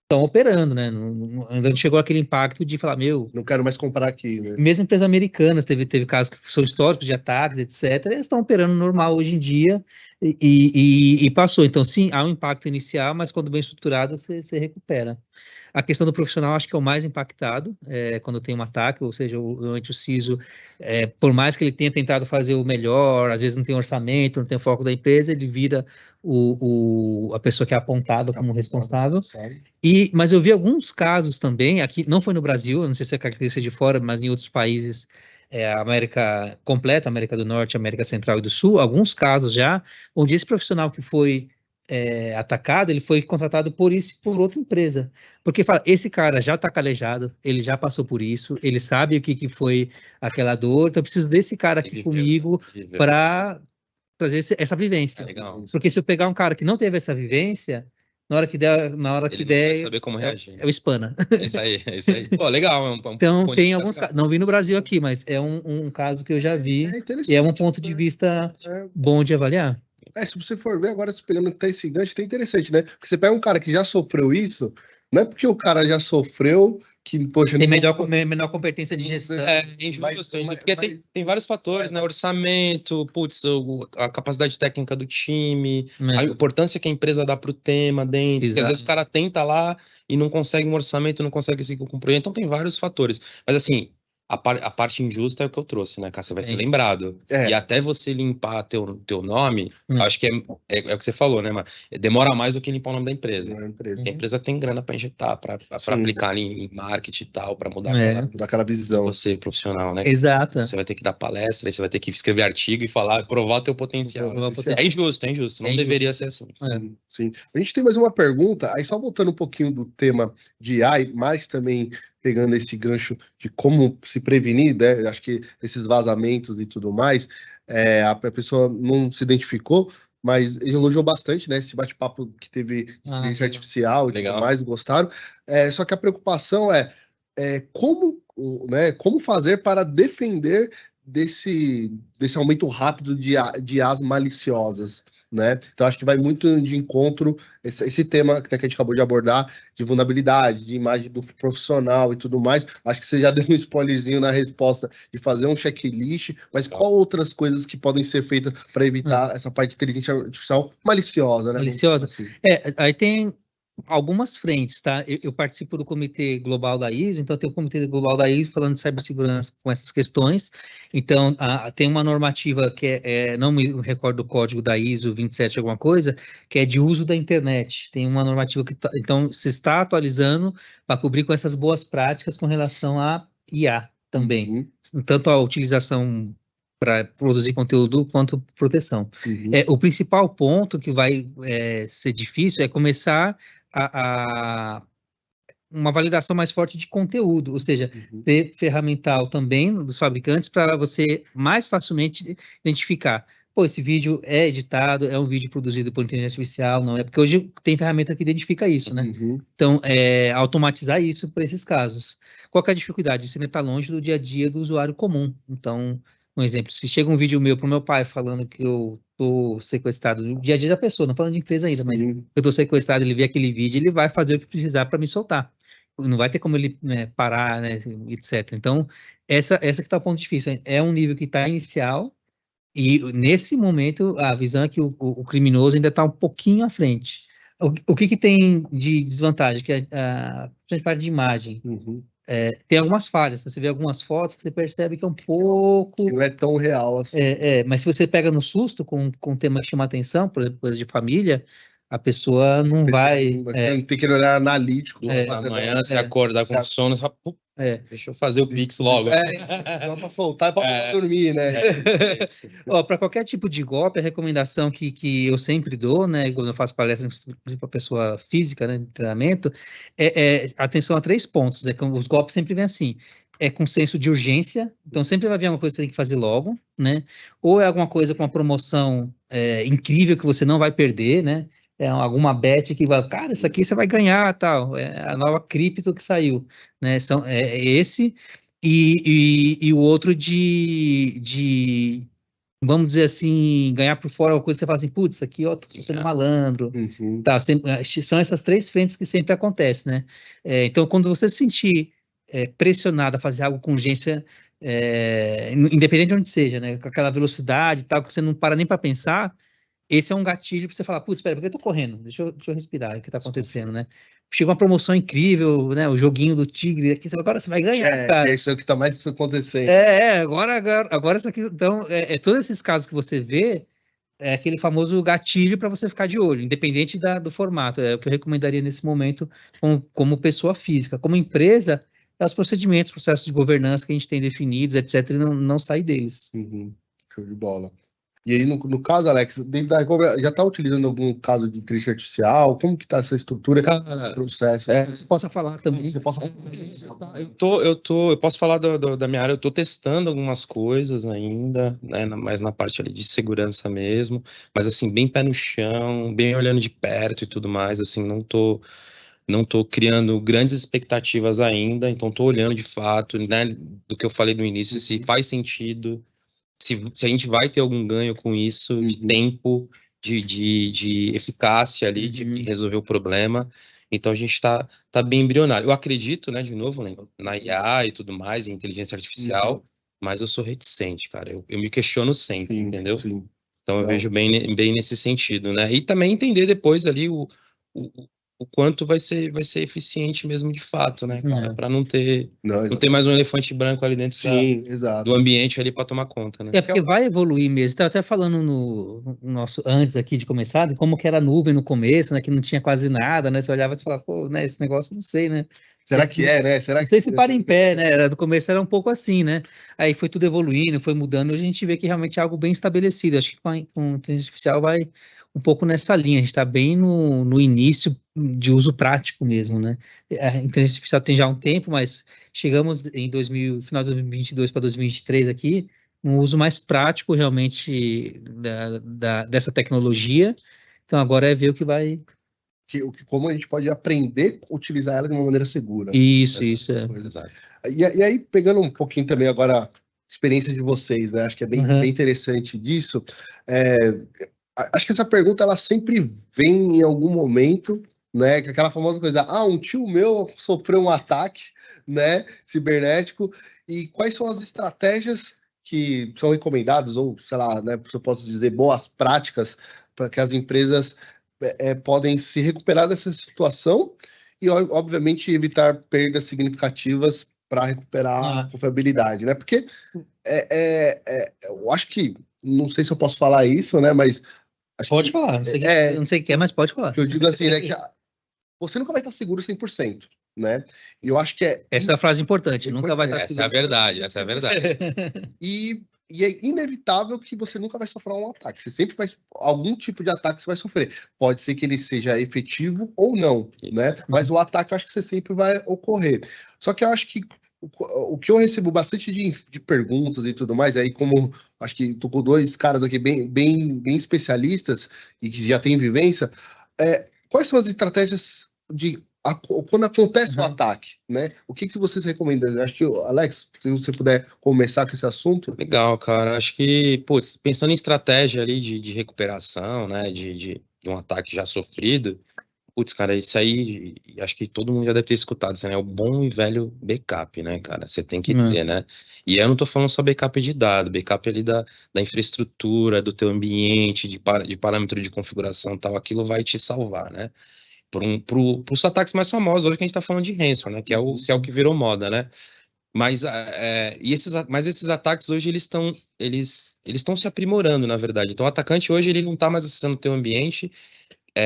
estão operando, né? Ainda não chegou aquele impacto de falar, não quero mais comprar aqui, né? Mesmo empresas americanas, teve casos que são históricos de ataques, etc. Eles estão operando normal hoje em dia e passou. Então, sim, há um impacto inicial, mas quando bem estruturado, você recupera. A questão do profissional acho que é o mais impactado quando tem um ataque, ou seja, o CISO, por mais que ele tenha tentado fazer o melhor, às vezes não tem orçamento, não tem foco da empresa, ele vira a pessoa que é apontada como responsável. Mas eu vi alguns casos também, aqui não foi no Brasil, não sei se é característica de fora, mas em outros países, a América completa, América do Norte, América Central e do Sul, alguns casos já, onde esse profissional que foi atacado, ele foi contratado por outra empresa. Porque fala, esse cara já está calejado, ele já passou por isso, ele sabe o que foi aquela dor, então eu preciso desse cara aqui comigo para trazer essa vivência. Porque se eu pegar um cara que não teve essa vivência, na hora que der, ele não vai saber como reagir. É o spana. É isso aí. Pô, legal. Então, tem alguns casos, não vi no Brasil aqui, mas é um caso que eu já vi, e é um ponto de vista bom de avaliar. Se você for ver agora, se pegando até esse gancho, é interessante, né? Porque você pega um cara que já sofreu isso, não é porque o cara já sofreu que, poxa... Tem menor competência de gestão. É injusto, porque tem vários fatores, né? Orçamento, a capacidade técnica do time, a importância que a empresa dá para o tema dentro, porque às vezes o cara tenta lá e não consegue um orçamento, não consegue seguir com o projeto, então tem vários fatores. Mas assim, a parte injusta é o que eu trouxe, né, cara? Você vai ser lembrado. E até você limpar teu nome, acho que é o que você falou, né, mano? Demora mais do que limpar o nome da empresa. A empresa tem grana para injetar, para aplicar ali em marketing e tal, para mudar aquela visão. Você profissional, né? Exato. Você vai ter que dar palestra, aí você vai ter que escrever artigo e falar, provar teu potencial. É injusto. Não deveria ser assim. Sim. A gente tem mais uma pergunta, aí só voltando um pouquinho do tema de AI, mas também pegando esse gancho de como se prevenir, né? Acho que esses vazamentos e tudo mais, a pessoa não se identificou, mas elogiou bastante, né? Esse bate-papo que teve inteligência artificial e tudo mais, gostaram. Só que a preocupação como fazer para defender desse aumento rápido de IAs maliciosas, né? Então acho que vai muito de encontro esse tema que a gente acabou de abordar, de vulnerabilidade, de imagem do profissional e tudo mais. Acho que você já deu um spoilerzinho na resposta de fazer um checklist, mas qual outras coisas que podem ser feitas para evitar essa parte de inteligência artificial maliciosa, né? Maliciosa. Assim. Aí tem algumas frentes, tá? Eu participo do Comitê Global da ISO, então tem o Comitê Global da ISO falando de cibersegurança com essas questões. Então, tem uma normativa que não me recordo do código da ISO 27 alguma coisa, que é de uso da internet. Tem uma normativa que então se está atualizando para cobrir com essas boas práticas com relação a IA também. Tanto a utilização para produzir conteúdo quanto proteção. O principal ponto que vai ser difícil é começar uma validação mais forte de conteúdo, ou seja, ter ferramental também dos fabricantes para você mais facilmente identificar. Pô, esse vídeo é editado, é um vídeo produzido por inteligência artificial, não é? Porque hoje tem ferramenta que identifica isso, né? Então, automatizar isso para esses casos. Qual que é a dificuldade? Isso ainda está longe do dia a dia do usuário comum. Então, Um exemplo, se chega um vídeo meu pro meu pai falando que eu tô sequestrado, no dia a dia da pessoa, não falando de empresa ainda, mas eu tô sequestrado, ele vê aquele vídeo, ele vai fazer o que precisar para me soltar. Não vai ter como ele, né, parar, né, etc. Então, essa que tá o ponto difícil. É um nível que está inicial, e nesse momento a visão é que o criminoso ainda está um pouquinho à frente. O que tem de desvantagem? Que a gente parte de imagem. Uhum. Tem algumas falhas. Você vê algumas fotos que você percebe que é um pouco. Que não é tão real assim. Mas se você pega no susto com um tema que chama atenção, por exemplo, coisa de família, a pessoa não vai. Tem que olhar analítico. Amanhã você acordar com sono, você fala, deixa eu fazer o Pix logo. Só para voltar e para dormir, né? Para qualquer tipo de golpe, a recomendação que eu sempre dou, né, quando eu faço palestra para pessoa física, né, de treinamento, atenção a 3 pontos. Os golpes sempre vêm assim. Com senso de urgência, então sempre vai vir alguma coisa que você tem que fazer logo, né? Ou é alguma coisa com uma promoção incrível que você não vai perder, né? Alguma bet que vai, cara, isso aqui você vai ganhar, tal. É a nova cripto que saiu, né? Esse e o outro vamos dizer assim, ganhar por fora uma coisa que você fala assim, putz, isso aqui, ó, tô sendo malandro. Uhum. Tá, são essas 3 frentes que sempre acontecem, né? Então, quando você se sentir pressionado a fazer algo com urgência, independente de onde seja, né? Com aquela velocidade e tal, que você não para nem para pensar, esse é um gatilho para você falar, putz, espera, por que eu tô correndo? Deixa eu respirar, o que tá acontecendo, né? Chega uma promoção incrível, né? O joguinho do Tigre, aqui, agora você vai ganhar, cara. Isso é o que tá mais acontecendo. Agora isso aqui, então, todos esses casos que você vê, é aquele famoso gatilho para você ficar de olho, independente do formato. É o que eu recomendaria nesse momento como pessoa física. Como empresa, é os procedimentos, processos de governança que a gente tem definidos, etc., e não sair deles. Uhum. Show de bola. E aí, no caso, Alex, dentro da Recobra, já está utilizando algum caso de inteligência artificial? Como que está essa estrutura, esse processo? Você possa falar também. Você possa Eu posso falar da minha área, eu estou testando algumas coisas ainda, né, mais na parte ali de segurança mesmo, mas assim, bem pé no chão, bem olhando de perto e tudo mais, assim, não tô criando grandes expectativas ainda, então estou olhando de fato, né, do que eu falei no início, se faz sentido, se a gente vai ter algum ganho com isso, de tempo, de eficácia ali, de resolver o problema. Então a gente está bem embrionário. Eu acredito, né, de novo, na IA e tudo mais, em inteligência artificial, mas eu sou reticente, cara. Eu me questiono sempre, entendeu? Sim. Então eu vejo bem nesse sentido, né? E também entender depois ali o quanto vai ser eficiente mesmo de fato, né, cara? Para não ter mais um elefante branco ali dentro do ambiente ali para tomar conta, né? Porque vai evoluir mesmo. Estava até falando no nosso, antes aqui de começar, de como que era a nuvem no começo, né? Que não tinha quase nada, né? Você olhava e falava, pô, né? Esse negócio não sei, né? Será que né? Não sei se para em pé, né? No começo era um pouco assim, né? Aí foi tudo evoluindo, foi mudando, a gente vê que realmente é algo bem estabelecido. Acho que com inteligência artificial vai um pouco nessa linha. A gente está bem no início de uso prático mesmo, né? A inteligência artificial tem já um tempo, mas chegamos em final de 2022 para 2023 aqui, um uso mais prático realmente dessa tecnologia. Então agora é ver o que vai... Como a gente pode aprender a utilizar ela de uma maneira segura. Isso. Exato. E aí, pegando um pouquinho também agora a experiência de vocês, né? Acho que é bem interessante disso. Acho que essa pergunta, ela sempre vem em algum momento, né? Que aquela famosa coisa, um tio meu sofreu um ataque, né, cibernético, e quais são as estratégias que são recomendadas, ou, sei lá, né, se eu posso dizer, boas práticas para que as empresas podem se recuperar dessa situação e, obviamente, evitar perdas significativas para recuperar a confiabilidade, né? Porque eu acho que, não sei se eu posso falar isso, né, mas... Pode falar, eu não sei o que é, mas pode falar. Que eu digo assim, né, que você nunca vai estar seguro 100%, né? E eu acho que essa é a frase importante, nunca vai estar seguro. Essa é a verdade. E é inevitável que você nunca vai sofrer um ataque. Você sempre vai... Algum tipo de ataque você vai sofrer. Pode ser que ele seja efetivo ou não, né? Mas o ataque eu acho que você sempre vai ocorrer. Só que eu acho que o que eu recebo bastante de perguntas e tudo mais, aí como acho que tô com 2 caras aqui bem especialistas e que já têm vivência, quais são as estratégias de quando acontece o Uhum. ataque, né? O que vocês recomendam? Acho que, Alex, se você puder começar com esse assunto. Legal, cara. Acho que, putz, pensando em estratégia ali de recuperação, né, de um ataque já sofrido, putz, cara, isso aí, acho que todo mundo já deve ter escutado, isso, né? É o bom e velho backup, né, cara? Você tem que ter, né? E eu não tô falando só backup de dado, backup ali da infraestrutura, do teu ambiente, de parâmetro de configuração e tal, aquilo vai te salvar, né? Pros ataques mais famosos, hoje que a gente tá falando de ransomware, né? Que é o que virou moda, né? Mas, mas esses ataques hoje eles estão se aprimorando, na verdade. Então, o atacante hoje ele não está mais acessando o teu ambiente,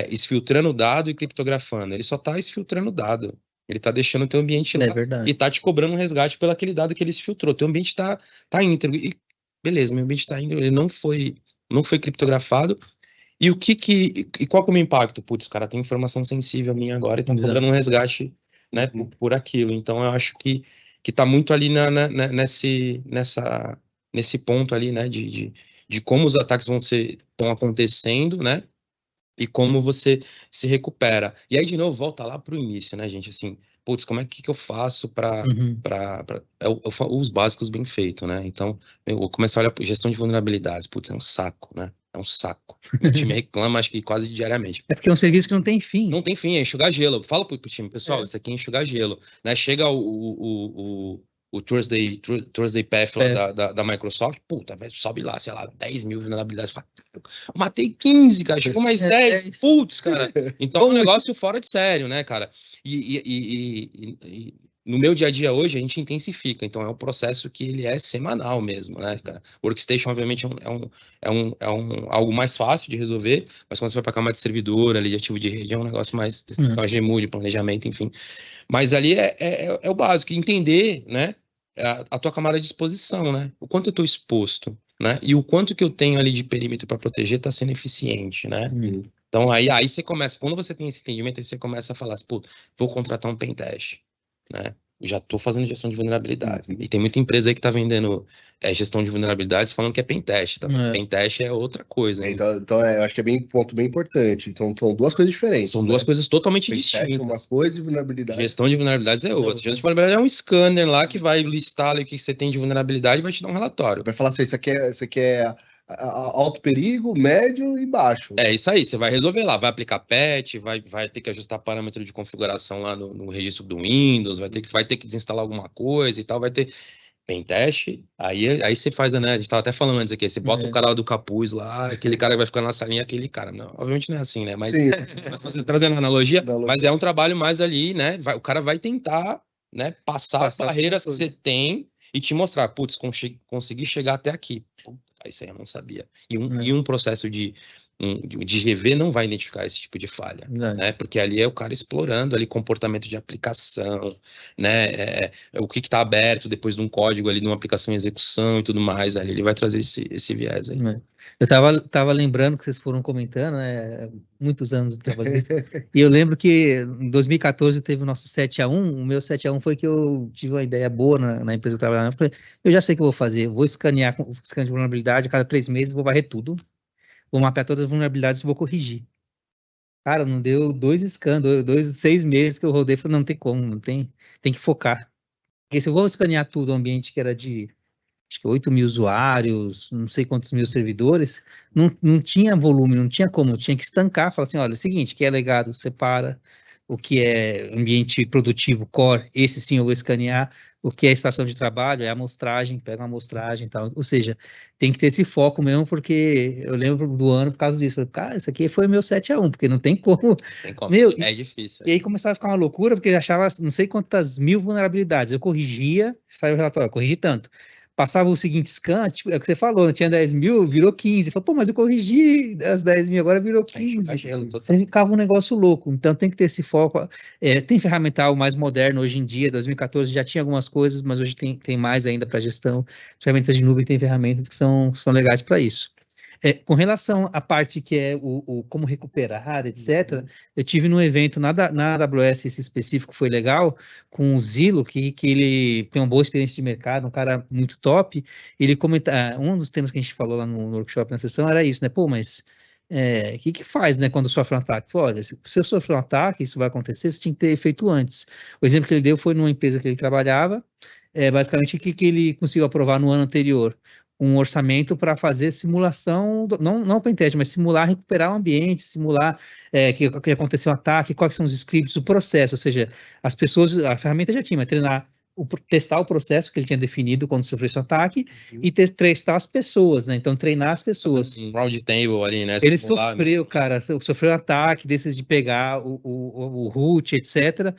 exfiltrando o dado e criptografando. Ele só está exfiltrando o dado. Ele está deixando o teu ambiente lá É verdade. e está te cobrando um resgate pelo aquele dado que ele exfiltrou. Teu ambiente está íntegro. E beleza, meu ambiente está íntegro, ele não foi criptografado. E qual que é o meu impacto? Putz, o cara tem informação sensível minha agora e tá Exato. cobrando um resgate, né, por aquilo. Então eu acho que tá muito ali nesse ponto ali, né, de como os ataques estão acontecendo, né, e como você se recupera. E aí, de novo, volta lá pro início, né, gente, assim, putz, como é que eu faço Uhum. os básicos bem feitos, né? Então, eu vou começar a olhar para gestão de vulnerabilidades. Putz, é um saco, né? É um saco. Meu time reclama, acho que quase diariamente. É porque é um serviço que não tem fim. Não tem fim, é enxugar gelo. Fala pro time, pessoal, isso aqui é enxugar gelo. Né? Chega o Thursday Path lá da Microsoft, puta, velho, sobe lá, sei lá, 10 mil vulnerabilidades. Fala, matei 15, cara, chegou mais 10, putz, cara. Então é um negócio fora de sério, né, cara? E no meu dia a dia hoje, a gente intensifica. Então é um processo que ele é semanal mesmo, né, cara? Workstation, obviamente, algo mais fácil de resolver, mas quando você vai para a camada de servidor, ali de ativo de rede, é um negócio mais, então, de planejamento, enfim. Mas ali é o básico, entender, né, a tua camada de exposição, né? O quanto eu estou exposto, né? E o quanto que eu tenho ali de perímetro para proteger está sendo eficiente, né? Então aí você começa, quando você tem esse entendimento, aí você começa a falar assim, pô, vou contratar um pentest, né? Já estou fazendo gestão de vulnerabilidades. E tem muita empresa aí que está vendendo gestão de vulnerabilidades falando que é pentest, tá? Pentest é outra coisa. Né? Então eu acho que é um ponto bem importante. Então são duas coisas diferentes. São duas coisas totalmente distintas. É uma coisa e vulnerabilidade. Gestão de vulnerabilidades é outra. Gestão de vulnerabilidade é um scanner lá que vai listar ali o que você tem de vulnerabilidade e vai te dar um relatório. Vai falar assim, isso aqui é alto perigo, médio e baixo. É isso aí, você vai resolver lá, vai aplicar patch, vai ter que ajustar parâmetro de configuração lá no registro do Windows, vai ter que desinstalar alguma coisa e tal, vai ter pentest, aí você faz, né, a gente tava até falando antes aqui, você bota o cara do capuz lá, aquele cara que vai ficar na salinha, aquele cara, não, obviamente não é assim, né, mas trazendo a analogia, mas é um trabalho mais ali, né, o cara vai tentar, né, passar as barreiras que você tem e te mostrar, putz, consegui chegar até aqui, isso aí eu não sabia, e um processo de GV não vai identificar esse tipo de falha, né? Porque ali é o cara explorando ali comportamento de aplicação, né? O que está aberto depois de um código ali, de uma aplicação em execução e tudo mais, ali ele vai trazer esse viés aí. Eu tava lembrando que vocês foram comentando, né? Muitos anos eu trabalhei nisso. E eu lembro que em 2014 teve o nosso 7-1, o meu 7-1 foi que eu tive uma ideia boa na empresa que eu trabalhava. Eu falei, eu já sei o que eu vou fazer, vou escanear com scan de vulnerabilidade, a cada 3 meses vou varrer tudo. Vou mapear todas as vulnerabilidades e vou corrigir. Cara, não deu 6 meses que eu rodei, falei, não tem como, tem que focar. Porque se eu vou escanear tudo, o ambiente que era de, acho que 8 mil usuários, não sei quantos mil servidores, não tinha volume, não tinha como, tinha que estancar, falar assim, olha, é o seguinte, o que é legado, separa, o que é ambiente produtivo, core, esse sim eu vou escanear, o que é estação de trabalho, é a amostragem, pega uma amostragem e tal, ou seja, tem que ter esse foco mesmo, porque eu lembro do ano por causa disso, falei, cara, isso aqui foi meu 7-1, porque não tem como. Meu, é difícil. E aí começava a ficar uma loucura, porque eu achava não sei quantas mil vulnerabilidades, eu corrigia, saiu o relatório, eu corrigi tanto. Passava o seguinte scan, tipo, é o que você falou, tinha 10 mil, virou 15. Falei, pô, mas eu corrigi as 10 mil, agora virou 15. Você ficava um negócio louco. Então tem que ter esse foco. Tem ferramental mais moderno hoje em dia, 2014 já tinha algumas coisas, mas hoje tem mais ainda para gestão. Ferramentas de nuvem tem ferramentas que são legais para isso. Com relação à parte que é o como recuperar, etc., eu tive num evento na AWS, esse específico foi legal, com o Zilo, que ele tem uma boa experiência de mercado, um cara muito top. Ele comenta, um dos temas que a gente falou lá no workshop, na sessão, era isso, né? Pô, mas que faz, né, quando sofre um ataque? Fala, olha, se você sofrer um ataque, isso vai acontecer, você tinha que ter feito antes. O exemplo que ele deu foi numa empresa que ele trabalhava, basicamente o que ele conseguiu aprovar no ano anterior? Um orçamento para fazer simulação, não pentest, mas simular, recuperar o ambiente, simular que aconteceu um ataque, quais são os scripts, o processo, ou seja, as pessoas, a ferramenta já tinha, mas treinar, testar o processo que ele tinha definido quando sofreu esse ataque e testar as pessoas, né? Então, treinar as pessoas. Um round table ali, né? Ele sofreu, cara, sofreu um ataque desses de pegar o root, etc.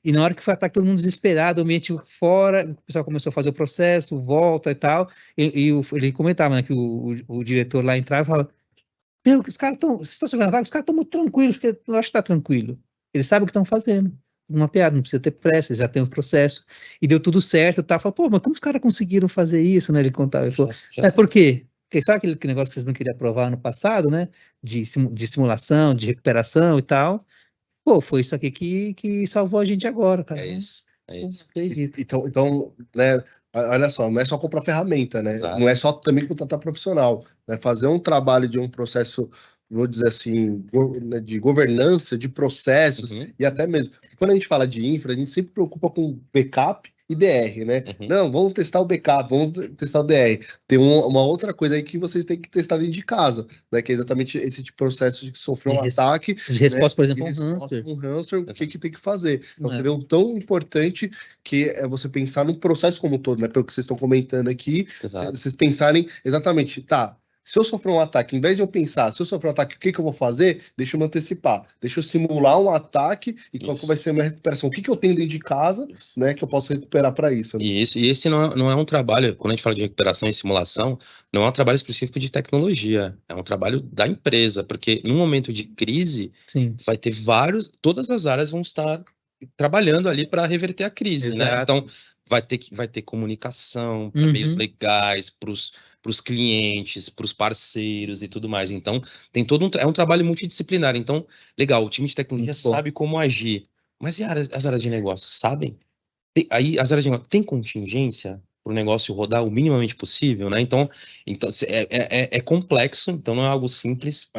E na hora que foi ataque, todo mundo desesperado, o ambiente fora, o pessoal começou a fazer o processo, volta e tal. Ele comentava, né, que o diretor lá entrava e falava: Meu, que os caras estão. Vocês estão sofrendo ataque, os caras estão muito tranquilos, porque eu acho que tá tranquilo. Eles sabem o que estão fazendo. Uma piada, não precisa ter pressa, já tem o processo. E deu tudo certo, tá? Falei, pô, mas como os caras conseguiram fazer isso, né? Ele contava. Ele falou, por quê? Porque sabe aquele negócio que vocês não queriam aprovar no passado, né? De simulação, de recuperação e tal. Pô, foi isso aqui que salvou a gente agora, cara. É isso. Não acredito. Então, né, olha só, não é só comprar ferramenta, né? Exato. Não é só também contratar profissional, né? Fazer um trabalho de um processo, vou dizer assim, né, de governança, de processos, e até mesmo, quando a gente fala de infra, a gente sempre preocupa com backup e DR, né? Não, vamos testar o backup, vamos testar o DR. Tem uma outra coisa aí que vocês têm que testar dentro de casa, né? Que é exatamente esse tipo de processo de que sofreu um ataque. De resposta, né? por exemplo, um hamster, o que tem que fazer? Então, entendeu? Tão importante que é você pensar num processo como um todo, né? Pelo que vocês estão comentando aqui, vocês pensarem exatamente, tá, se eu sofrer um ataque, em vez de eu pensar, se eu sofrer um ataque, o que eu vou fazer? Deixa eu me antecipar. Deixa eu simular um ataque e qual que vai ser a minha recuperação. O que eu tenho dentro de casa, né, que eu posso recuperar para isso. Né? E esse não é um trabalho, quando a gente fala de recuperação e simulação, não é um trabalho específico de tecnologia, é um trabalho da empresa, porque num momento de crise, vai ter todas as áreas vão estar trabalhando ali para reverter a crise, né? Então, vai ter comunicação para meios legais, para os clientes, para os parceiros e tudo mais. Então, tem é um trabalho multidisciplinar. Então, legal, o time de tecnologia sabe como agir. Mas e as áreas de negócio, sabem? Aí as áreas de negócio, tem contingência para o negócio rodar o minimamente possível, né? Então é complexo, então não é algo simples.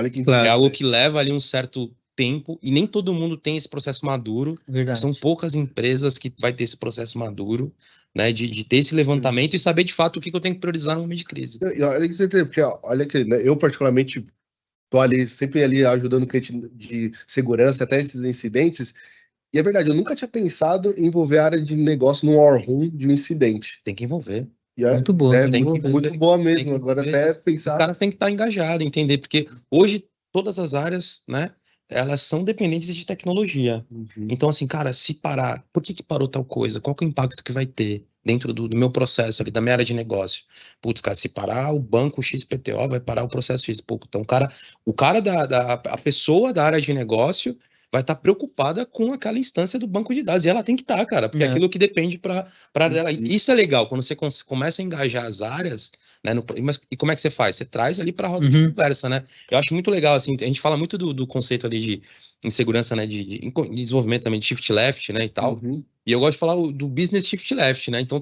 É algo que leva ali um certo tempo e nem todo mundo tem esse processo maduro. Verdade. São poucas empresas que vai ter esse processo maduro, né? De ter esse levantamento e saber de fato o que eu tenho que priorizar no momento de crise. Olha que você tem, porque olha que né, eu particularmente tô ali sempre ali ajudando o cliente de segurança até esses incidentes. E é verdade, eu nunca tinha pensado em envolver a área de negócio no war room de um incidente. Tem que envolver. Muito boa. Muito boa mesmo. Agora até pensar... Os caras têm que estar engajados, entender, porque hoje todas as áreas, né, elas são dependentes de tecnologia. Então, assim, cara, se parar, por que parou tal coisa? Qual que é o impacto que vai ter dentro do meu processo ali, da minha área de negócio? Putz, cara, se parar o banco XPTO, vai parar o processo X. Pô, então, a pessoa da área de negócio vai estar preocupada com aquela instância do banco de dados. E ela tem que estar, cara, porque é aquilo que depende para dela. Isso é legal, quando você começa a engajar as áreas, né? Mas e como é que você faz? Você traz ali para a roda de conversa, né? Eu acho muito legal, assim, a gente fala muito do conceito ali de insegurança, né? De desenvolvimento também de shift left, né? E tal. E eu gosto de falar do business shift left, né? Então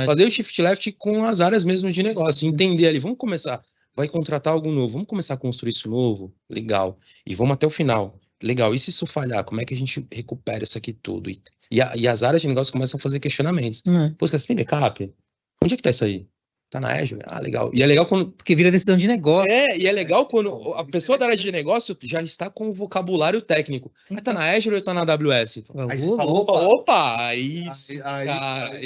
fazer o shift left com as áreas mesmo de negócio, entender ali, vamos começar, vai contratar algo novo, vamos começar a construir isso novo, legal. E vamos até o final. Legal, e se isso falhar, como é que a gente recupera isso aqui tudo? E as áreas de negócio começam a fazer questionamentos. Pô, você tem backup? Onde é que tá isso aí? Tá na Azure? Ah, legal. E é legal quando... Porque vira decisão de negócio. E é legal quando a pessoa da área de negócio já está com o vocabulário técnico. Mas tá na Azure ou tá na AWS? Aí você falou, opa, aí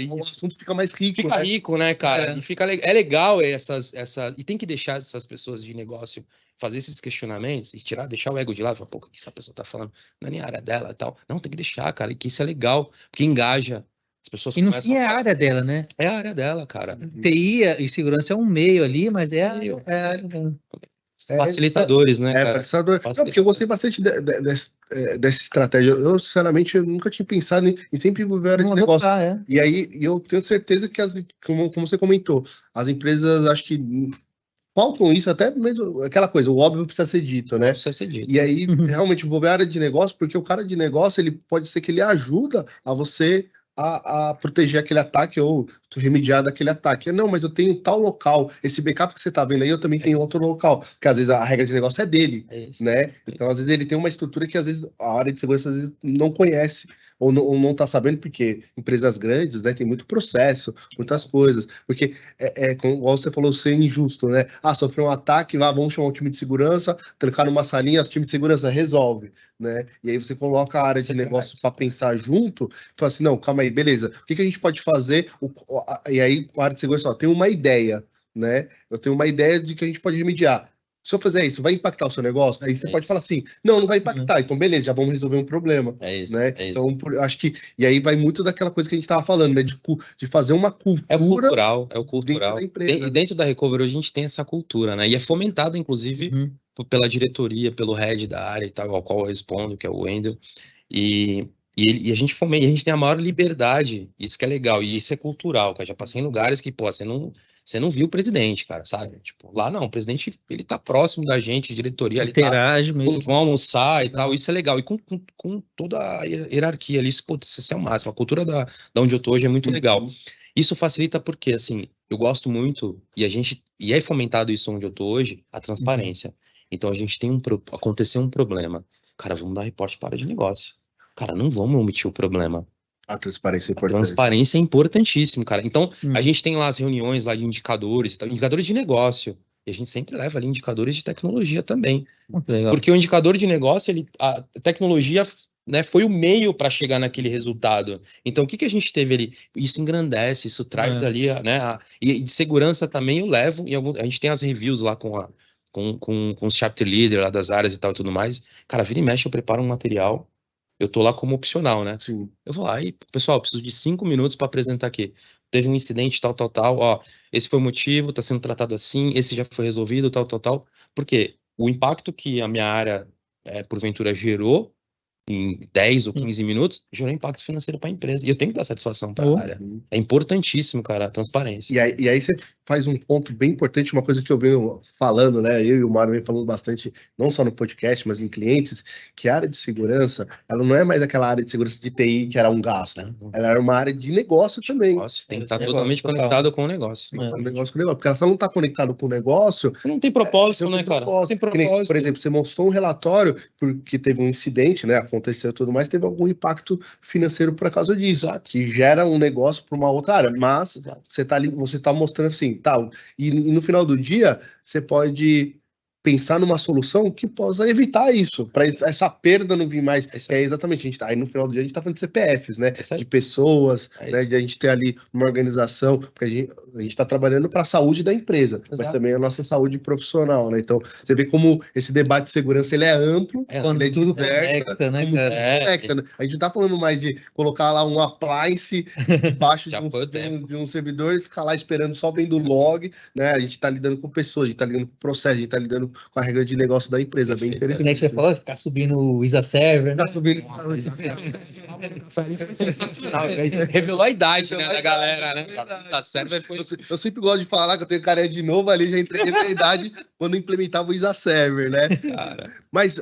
o assunto fica mais rico. Fica rico, né, cara? E é legal e tem que deixar essas pessoas de negócio fazer esses questionamentos e deixar o ego de lado. Falar, pô, o que essa pessoa tá falando? Não é nem a área dela e tal. Não, tem que deixar, cara. E que isso é legal, porque engaja. As pessoas e no fim é a área dela, né? É a área dela, cara. TI e segurança é um meio ali, mas é a área dela. Facilitadores, né, cara? Facilitador. Não, porque eu gostei bastante dessa estratégia. Eu, sinceramente, nunca tinha pensado em sempre envolver a área de negócio. E aí, eu tenho certeza que, como você comentou, as empresas, acho que faltam isso, até mesmo aquela coisa, o óbvio precisa ser dito, né? Precisa ser dito. E aí, realmente, envolver a área de negócio, porque o cara de negócio, ele pode ser que ele ajuda a você a proteger aquele ataque, ou posso remediar daquele ataque? Não, mas eu tenho tal local, esse backup que você está vendo aí, eu também tenho outro local, porque às vezes a regra de negócio é dele, né? Então, às vezes ele tem uma estrutura que às vezes a área de segurança às vezes não conhece, ou não está sabendo, porque empresas grandes, né, tem muito processo, muitas coisas, porque como você falou, ser injusto, né? Sofreu um ataque, vamos chamar o time de segurança, trancar numa salinha, o time de segurança resolve, né? E aí você coloca a área de negócio para pensar junto, fala assim, não, calma aí, beleza, o que a gente pode fazer? E aí a área de segurança, tem uma ideia, né? Eu tenho uma ideia de que a gente pode remediar. Se eu fizer isso, vai impactar o seu negócio? Aí você pode falar assim, não vai impactar, então beleza, já vamos resolver um problema. Né? Então, acho que, e aí vai muito daquela coisa que a gente estava falando, né? De fazer uma cultura. É o cultural. Dentro da empresa. Dentro da Recovery hoje a gente tem essa cultura, né? E é fomentada, inclusive, pela diretoria, pelo head da área e tal, ao qual eu respondo, que é o Wendel. E a gente fomenta, a gente tem a maior liberdade, isso que é legal, e isso é cultural, cara. Já passei em lugares que, pô, você não viu o presidente, cara, sabe? Tipo, lá não, o presidente, ele tá próximo da gente, diretoria, ele interage mesmo. Vão almoçar e tal, isso é legal. E com toda a hierarquia ali, isso é o máximo. A cultura da onde eu tô hoje é muito legal. Isso facilita porque, assim, eu gosto muito, e é fomentado isso onde eu tô hoje, a transparência. Então, a gente aconteceu um problema. Cara, vamos dar reporte para a área de negócio. Cara, não vamos omitir o problema. A transparência é importante. A transparência é importantíssimo, cara. Então, a gente tem lá as reuniões lá de indicadores e tal, indicadores de negócio. E a gente sempre leva ali indicadores de tecnologia também. Porque o indicador de negócio, a tecnologia, né, foi o meio para chegar naquele resultado. Então, o que a gente teve ali? Isso engrandece, isso traz ali, né? E de segurança também eu levo, a gente tem as reviews lá com os chapter leader lá das áreas e tal e tudo mais. Cara, vira e mexe, eu preparo um material. Eu tô lá como opcional, né? Sim. Eu vou lá e, pessoal, preciso de 5 minutos para apresentar aqui. Teve um incidente, tal, ó, esse foi o motivo, tá sendo tratado assim, esse já foi resolvido, tal. Porque o impacto que a minha área, porventura, gerou em 10 ou 15 minutos, gerou impacto financeiro para a empresa. E eu tenho que dar satisfação para a área. É importantíssimo, cara, a transparência. E aí você faz um ponto bem importante, uma coisa que eu venho falando, né? Eu e o Mário vem falando bastante, não só no podcast, mas em clientes, que a área de segurança, ela não é mais aquela área de segurança de TI que era um gasto, né? Ela era uma área de negócio também. Tem que estar totalmente conectado com o negócio. Porque ela só não está conectada com o negócio. Você não tem propósito, né, cara? Não tem propósito. Por exemplo, você mostrou um relatório porque teve um incidente, né? Aconteceu e tudo mais, teve algum impacto financeiro por causa disso, que gera um negócio para uma outra área. Mas você está ali, você está mostrando assim, e no final do dia, você pode pensar numa solução que possa evitar isso, para essa perda não vir mais. Exatamente, aí no final do dia a gente está falando de CPFs, né? De pessoas, né? De a gente ter ali uma organização, porque a gente está trabalhando para a saúde da empresa, mas também a nossa saúde profissional, né? Então, você vê como esse debate de segurança ele é amplo, quando ele é tudo diverso, conecta, né, cara? Conecta, né? A gente não está falando mais de colocar lá um appliance debaixo de um servidor e ficar lá esperando só vendo log, né? A gente está lidando com pessoas, a gente está lidando com processo, a gente está lidando com a regra de negócio da empresa, bem interessante. Que nem você falou, ficar subindo o ISA Server, né? Revelou a idade, né, da galera, né? A Server foi... Eu sempre gosto de falar que eu tenho carinha de novo ali, já entreguei na idade quando implementava o ISA Server, né? Cara. Mas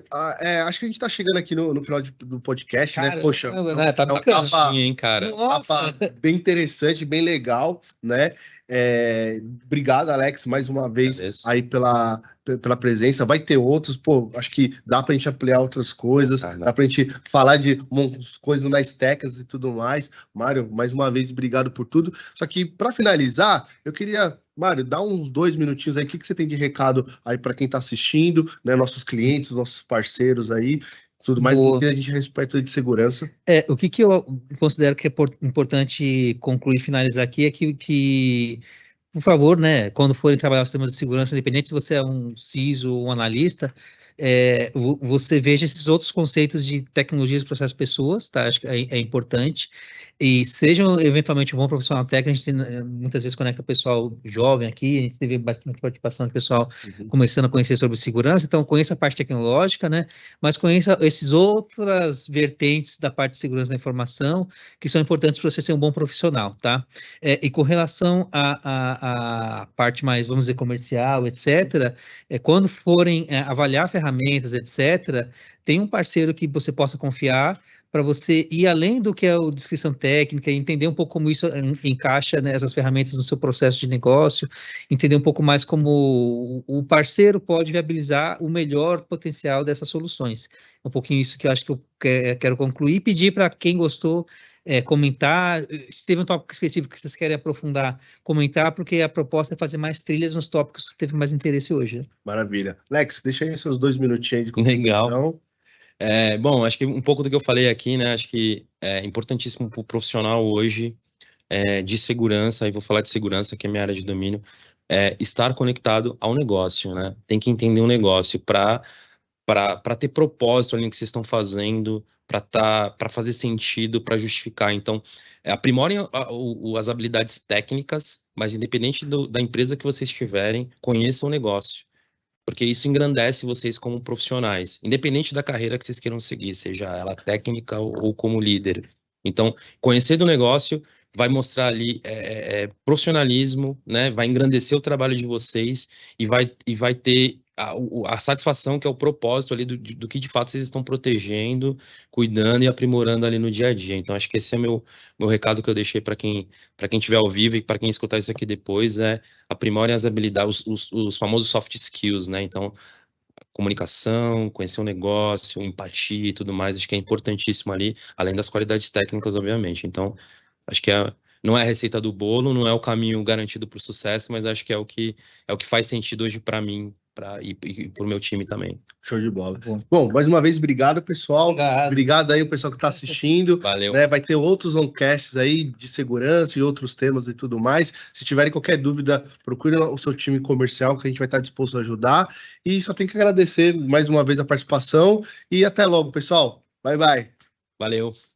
acho que a gente tá chegando aqui no final do podcast, cara, né? Poxa, tá bacana, hein, cara? Tapa bem interessante, bem legal, né? Obrigado, Alex, mais uma vez aí pela presença. Vai ter outros, acho que dá pra gente ampliar outras coisas, dá pra gente falar de umas coisas mais técnicas e tudo mais. Mário, mais uma vez, obrigado por tudo. Só que, para finalizar, eu queria, Mário, dá uns 2 minutinhos aí, o que você tem de recado aí para quem tá assistindo, né? Nossos clientes, nossos parceiros aí, tudo mais, o que a gente respeita de segurança. O que eu considero que é importante concluir e finalizar aqui é que, por favor, né, quando forem trabalhar os sistemas de segurança, independente se você é um CISO ou um analista, você veja esses outros conceitos de tecnologias, processos, pessoas, tá? Acho que é importante. E sejam eventualmente um bom profissional técnico, a gente muitas vezes conecta pessoal jovem aqui, a gente teve bastante participação de pessoal começando a conhecer sobre segurança, então conheça a parte tecnológica, né? Mas conheça esses outras vertentes da parte de segurança da informação que são importantes para você ser um bom profissional, tá? E com relação à parte mais, vamos dizer, comercial, etc., quando forem avaliar ferramentas, etc., tem um parceiro que você possa confiar para você ir além do que é a descrição técnica, entender um pouco como isso encaixa, né, essas ferramentas no seu processo de negócio, entender um pouco mais como o parceiro pode viabilizar o melhor potencial dessas soluções. Um pouquinho isso que eu acho que eu quero concluir, pedir para quem gostou comentar, se teve um tópico específico que vocês querem aprofundar, comentar, porque a proposta é fazer mais trilhas nos tópicos que teve mais interesse hoje. Né? Maravilha. Lex, deixa aí seus 2 minutinhos de Legal. Bom, acho que um pouco do que eu falei aqui, né? Acho que é importantíssimo para o profissional hoje de segurança, e vou falar de segurança, que é minha área de domínio, estar conectado ao negócio, né? Tem que entender o negócio para ter propósito ali no que vocês estão fazendo, para fazer sentido, para justificar. Então, aprimorem as habilidades técnicas, mas independente da empresa que vocês tiverem, conheçam o negócio. Porque isso engrandece vocês como profissionais, independente da carreira que vocês queiram seguir, seja ela técnica ou como líder. Então, conhecer do negócio vai mostrar ali profissionalismo, né? Vai engrandecer o trabalho de vocês e vai ter a satisfação, que é o propósito ali do que de fato vocês estão protegendo, cuidando e aprimorando ali no dia a dia. Então, acho que esse é meu recado que eu deixei para quem estiver ao vivo e para quem escutar isso aqui depois, aprimorem as habilidades, os famosos soft skills, né? Então, comunicação, conhecer o negócio, empatia e tudo mais, acho que é importantíssimo ali, além das qualidades técnicas, obviamente. Então, acho que não é a receita do bolo, não é o caminho garantido para o sucesso, mas acho que é o que faz sentido hoje para mim e para o meu time também. Show de bola. Bom, mais uma vez, obrigado, pessoal. Obrigado aí o pessoal que está assistindo. Valeu. Né? Vai ter outros oncasts aí de segurança e outros temas e tudo mais. Se tiverem qualquer dúvida, procure o seu time comercial, que a gente vai estar disposto a ajudar. E só tem que agradecer mais uma vez a participação. E até logo, pessoal. Bye, bye. Valeu.